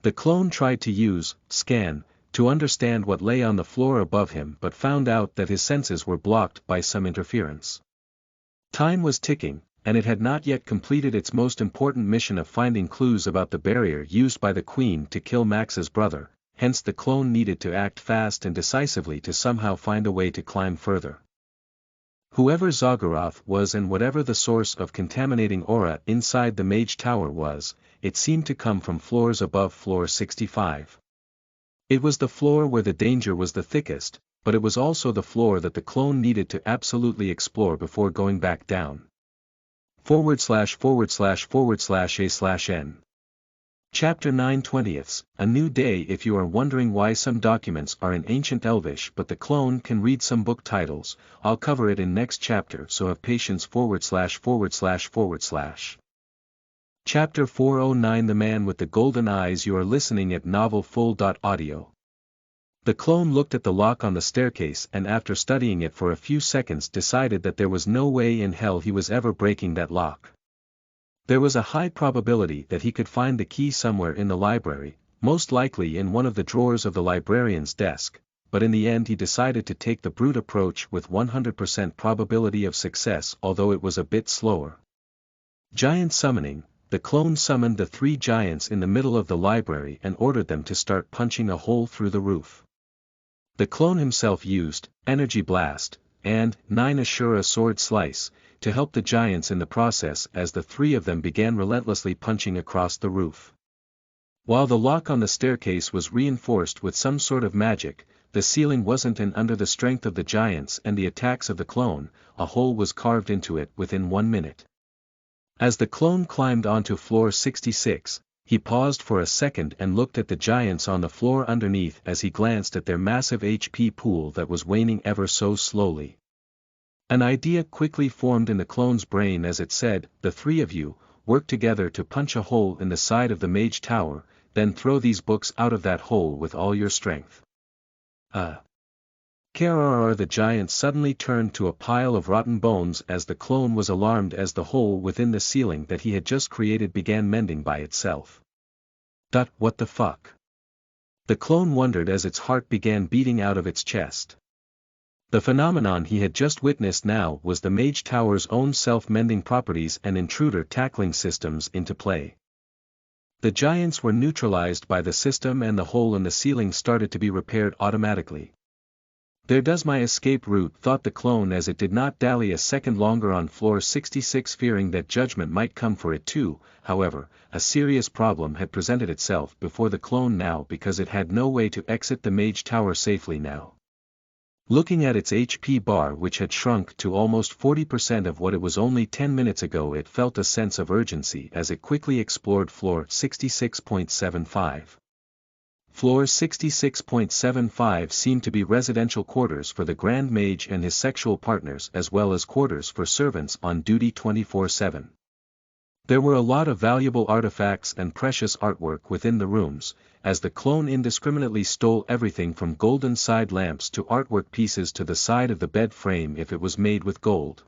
The clone tried to use scan to understand what lay on the floor above him, but found out that his senses were blocked by some interference. Time was ticking, and it had not yet completed its most important mission of finding clues about the barrier used by the Queen to kill Max's brother, hence the clone needed to act fast and decisively to somehow find a way to climb further. Whoever Zagoroth was and whatever the source of contaminating aura inside the Mage Tower was, it seemed to come from floors above floor 65. It was the floor where the danger was the thickest, but it was also the floor that the clone needed to absolutely explore before going back down. /////A/N. Chapter 9/20, A New Day. If you are wondering why some documents are in Ancient Elvish but the clone can read some book titles, I'll cover it in next chapter, so have patience. /////. Chapter 409, The Man with the Golden Eyes. You are listening at novelfull.audio. The clone looked at the lock on the staircase and after studying it for a few seconds decided that there was no way in hell he was ever breaking that lock. There was a high probability that he could find the key somewhere in the library, most likely in one of the drawers of the librarian's desk, but in the end he decided to take the brute approach with 100% probability of success, although it was a bit slower. Giant summoning. The clone summoned the 3 giants in the middle of the library and ordered them to start punching a hole through the roof. The clone himself used Energy Blast and 9 Ashura Sword Slice to help the giants in the process as the 3 of them began relentlessly punching across the roof. While the lock on the staircase was reinforced with some sort of magic, the ceiling wasn't, and under the strength of the giants and the attacks of the clone, a hole was carved into it within 1 minute. As the clone climbed onto floor 66, he paused for a second and looked at the giants on the floor underneath as he glanced at their massive HP pool that was waning ever so slowly. An idea quickly formed in the clone's brain as it said, "The three of you, work together to punch a hole in the side of the mage tower, then throw these books out of that hole with all your strength." The giant suddenly turned to a pile of rotten bones as the clone was alarmed as the hole within the ceiling that he had just created began mending by itself. What the fuck? The clone wondered as its heart began beating out of its chest. The phenomenon he had just witnessed now was the mage tower's own self-mending properties and intruder tackling systems into play. The giants were neutralized by the system and the hole in the ceiling started to be repaired automatically. "There does my escape route," thought the clone as it did not dally a second longer on floor 66, fearing that judgment might come for it too. However, a serious problem had presented itself before the clone now because it had no way to exit the mage tower safely now. Looking at its HP bar, which had shrunk to almost 40% of what it was only 10 minutes ago, it felt a sense of urgency as it quickly explored floor 66.75. Floor 66.75 seemed to be residential quarters for the Grand Mage and his sexual partners as well as quarters for servants on duty 24/7. There were a lot of valuable artifacts and precious artwork within the rooms, as the clone indiscriminately stole everything from golden side lamps to artwork pieces to the side of the bed frame if it was made with gold.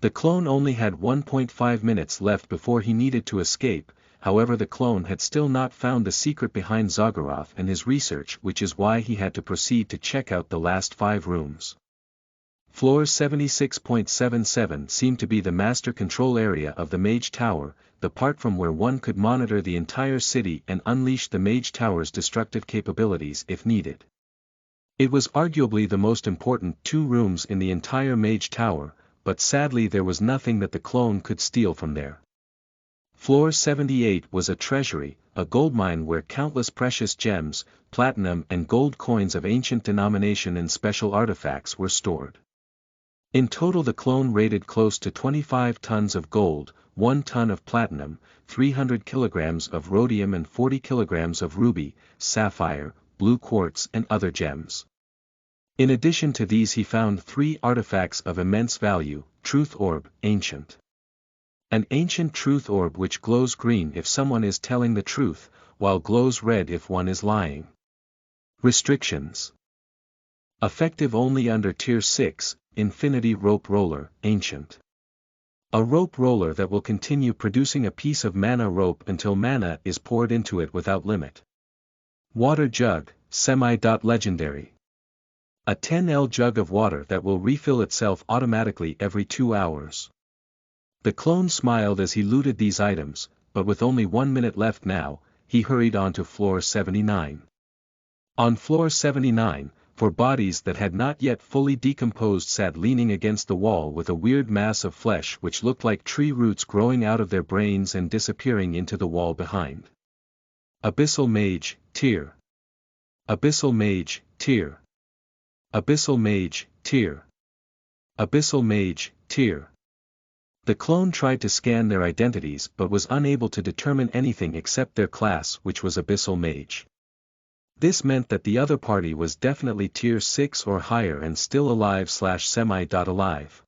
The clone only had 1.5 minutes left before he needed to escape. However, the clone had still not found the secret behind Zagoroth and his research, which is why he had to proceed to check out the last 5 rooms. Floor 76.77 seemed to be the master control area of the Mage Tower, the part from where one could monitor the entire city and unleash the Mage Tower's destructive capabilities if needed. It was arguably the most important 2 rooms in the entire Mage Tower, but sadly there was nothing that the clone could steal from there. Floor 78 was a treasury, a goldmine where countless precious gems, platinum and gold coins of ancient denomination and special artifacts were stored. In total the clone raided close to 25 tons of gold, 1 ton of platinum, 300 kilograms of rhodium and 40 kilograms of ruby, sapphire, blue quartz and other gems. In addition to these he found 3 artifacts of immense value: Truth Orb, Ancient. An ancient truth orb which glows green if someone is telling the truth, while glows red if one is lying. Restrictions. Effective only under Tier 6, Infinity Rope Roller, Ancient. A rope roller that will continue producing a piece of mana rope until mana is poured into it without limit. Water Jug, Semi-Legendary. A 10L jug of water that will refill itself automatically every 2 hours. The clone smiled as he looted these items, but with only 1 minute left now, he hurried on to floor 79. On floor 79, 4 bodies that had not yet fully decomposed sat leaning against the wall with a weird mass of flesh which looked like tree roots growing out of their brains and disappearing into the wall behind. Abyssal Mage, Tier. Abyssal Mage, Tier. Abyssal Mage, Tier. Abyssal Mage, Tier. The clone tried to scan their identities but was unable to determine anything except their class, which was Abyssal Mage. This meant that the other party was definitely Tier 6 or higher and still alive/semi-alive.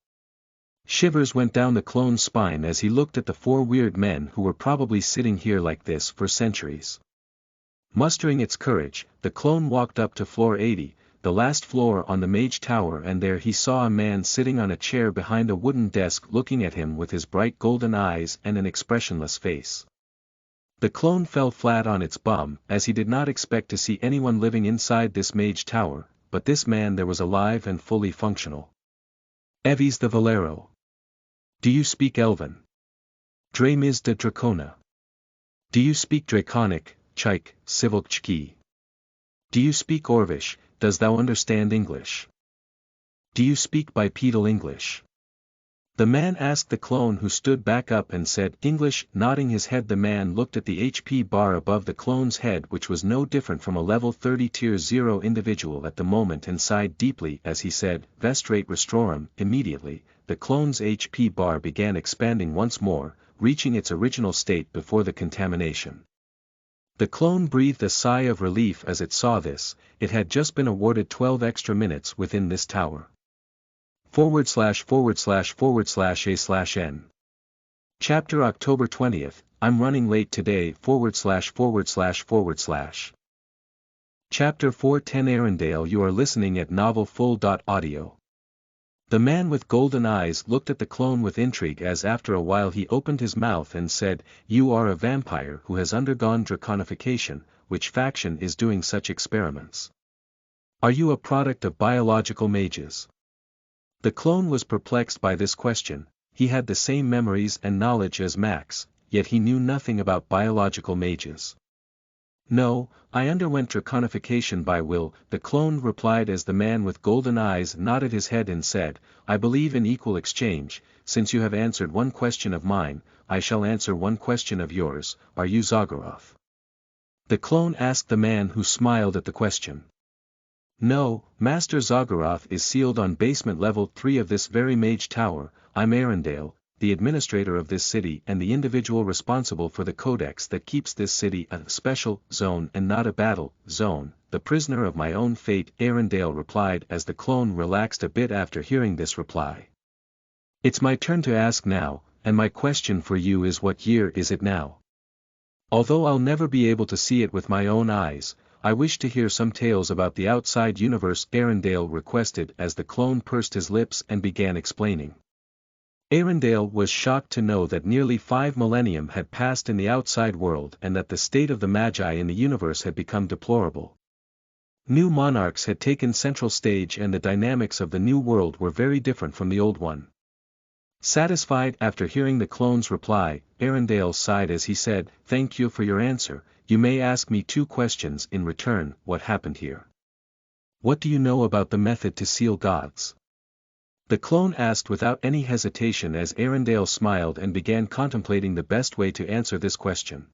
Shivers went down the clone's spine as he looked at the 4 weird men who were probably sitting here like this for centuries. Mustering its courage, the clone walked up to floor 80, the last floor on the Mage Tower, and there he saw a man sitting on a chair behind a wooden desk looking at him with his bright golden eyes and an expressionless face. The clone fell flat on its bum as he did not expect to see anyone living inside this Mage Tower, but this man there was alive and fully functional. Evis the Valero. Do you speak Elven? Dramiz de Dracona. Do you speak Draconic, Chike, Sivilchki? Do you speak Orvish? Does thou understand English? Do you speak bipedal English? The man asked the clone, who stood back up and said English. Nodding his head, the man looked at the HP bar above the clone's head, which was no different from a level 30 tier 0 individual at the moment, and sighed deeply as he said, Vestrate Restrorum. Immediately, the clone's HP bar began expanding once more, reaching its original state before the contamination. The clone breathed a sigh of relief as it saw this. It had just been awarded 12 extra minutes within this tower. //////A/N. Chapter October 20th, I'm running late today. /////. Chapter 410 Arendelle. You are listening at novelfull.audio. The man with golden eyes looked at the clone with intrigue as after a while he opened his mouth and said, You are a vampire who has undergone draconification. Which faction is doing such experiments? Are you a product of biological mages? The clone was perplexed by this question. He had the same memories and knowledge as Max, yet he knew nothing about biological mages. No, I underwent draconification by will, the clone replied as the man with golden eyes nodded his head and said, I believe in equal exchange. Since you have answered one question of mine, I shall answer one question of yours. Are you Zagoroth? The clone asked the man, who smiled at the question. No, Master Zagoroth is sealed on basement level 3 of this very mage tower. I'm Arendelle, the administrator of this city and the individual responsible for the codex that keeps this city a special zone and not a battle zone, the prisoner of my own fate, Arendelle replied as the clone relaxed a bit after hearing this reply. It's my turn to ask now, and my question for you is, what year is it now? Although I'll never be able to see it with my own eyes, I wish to hear some tales about the outside universe, Arendelle requested as the clone pursed his lips and began explaining. Arendelle was shocked to know that nearly 5 millennium had passed in the outside world and that the state of the Magi in the universe had become deplorable. New monarchs had taken central stage and the dynamics of the new world were very different from the old one. Satisfied after hearing the clone's reply, Arendelle sighed as he said, Thank you for your answer. You may ask me 2 questions in return. What happened here? What do you know about the method to seal gods? The clone asked without any hesitation as Arendelle smiled and began contemplating the best way to answer this question.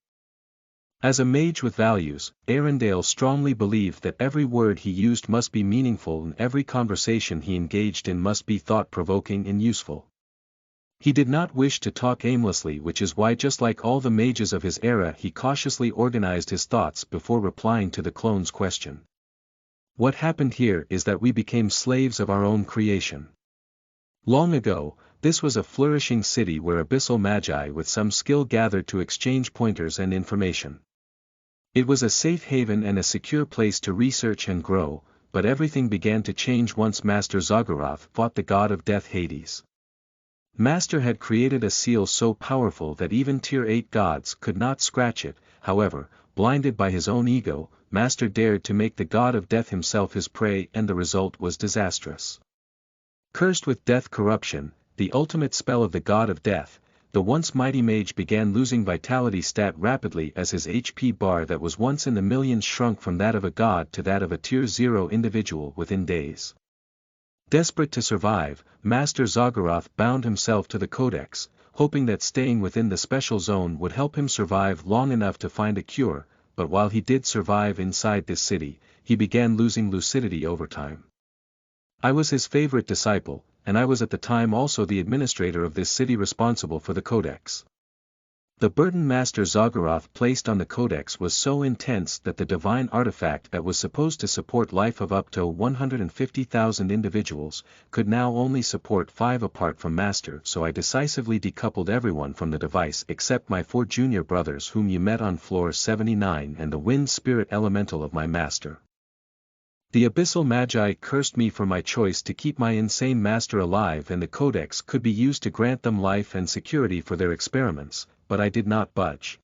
As a mage with values, Arendelle strongly believed that every word he used must be meaningful and every conversation he engaged in must be thought-provoking and useful. He did not wish to talk aimlessly, which is why, just like all the mages of his era, he cautiously organized his thoughts before replying to the clone's question. What happened here is that we became slaves of our own creation. Long ago, this was a flourishing city where abyssal magi with some skill gathered to exchange pointers and information. It was a safe haven and a secure place to research and grow, but everything began to change once Master Zagoroth fought the god of death Hades. Master had created a seal so powerful that even tier 8 gods could not scratch it. However, blinded by his own ego, Master dared to make the god of death himself his prey, and the result was disastrous. Cursed with death corruption, the ultimate spell of the god of death, the once mighty mage began losing vitality stat rapidly as his HP bar that was once in the millions shrunk from that of a god to that of a tier 0 individual within days. Desperate to survive, Master Zagoroth bound himself to the codex, hoping that staying within the special zone would help him survive long enough to find a cure, but while he did survive inside this city, he began losing lucidity over time. I was his favorite disciple, and I was at the time also the administrator of this city responsible for the codex. The burden Master Zagoroth placed on the codex was so intense that the divine artifact that was supposed to support life of up to 150,000 individuals, could now only support 5 apart from Master, so I decisively decoupled everyone from the device except my 4 junior brothers whom you met on floor 79 and the wind spirit elemental of my master. The abyssal magi cursed me for my choice to keep my insane master alive, and the codex could be used to grant them life and security for their experiments, but I did not budge.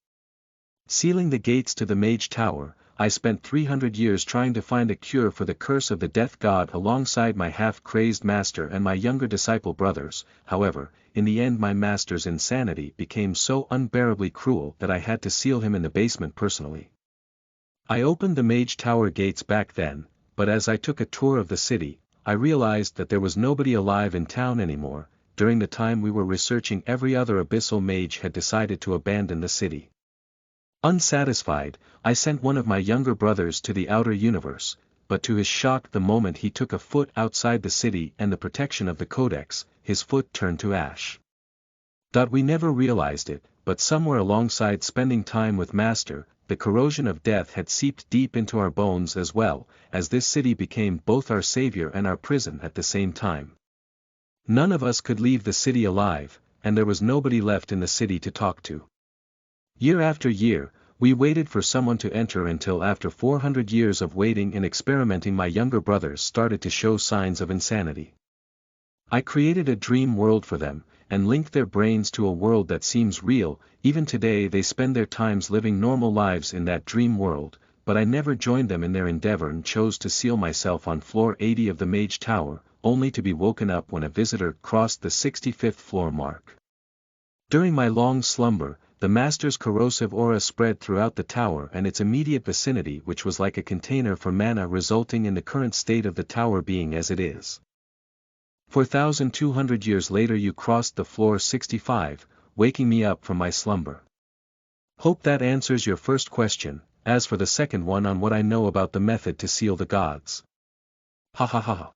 Sealing the gates to the mage tower, I spent 300 years trying to find a cure for the curse of the death god alongside my half-crazed master and my younger disciple brothers. However, in the end my master's insanity became so unbearably cruel that I had to seal him in the basement personally. I opened the mage tower gates back then, but as I took a tour of the city, I realized that there was nobody alive in town anymore. during the time we were researching every other abyssal mage had decided to abandon the city. Unsatisfied, I sent one of my younger brothers to the outer universe, but to his shock the moment he took a foot outside the city and the protection of the Codex, his foot turned to ash. We never realized it, but somewhere alongside spending time with Master, the corrosion of death had seeped deep into our bones as well, as this city became both our savior and our prison at the same time. None of us could leave the city alive, and there was nobody left in the city to talk to. Year after year, we waited for someone to enter until after 400 years of waiting and experimenting my younger brothers started to show signs of insanity. I created a dream world for them, and linked their brains to a world that seems real. Even today they spend their times living normal lives in that dream world, but I never joined them in their endeavor and chose to seal myself on floor 80 of the Mage Tower, only to be woken up when a visitor crossed the 65th floor mark. During my long slumber, the Master's corrosive aura spread throughout the tower and its immediate vicinity, which was like a container for mana, resulting in the current state of the tower being as it is. 4,200 years later you crossed the floor 65, waking me up from my slumber. Hope that answers your first question. As for the second one on what I know about the method to seal the gods. Ha ha ha ha.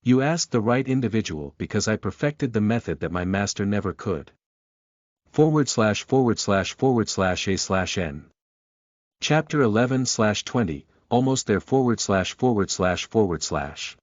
You asked the right individual because I perfected the method that my master never could. /////A/N. Chapter 11/20, almost there //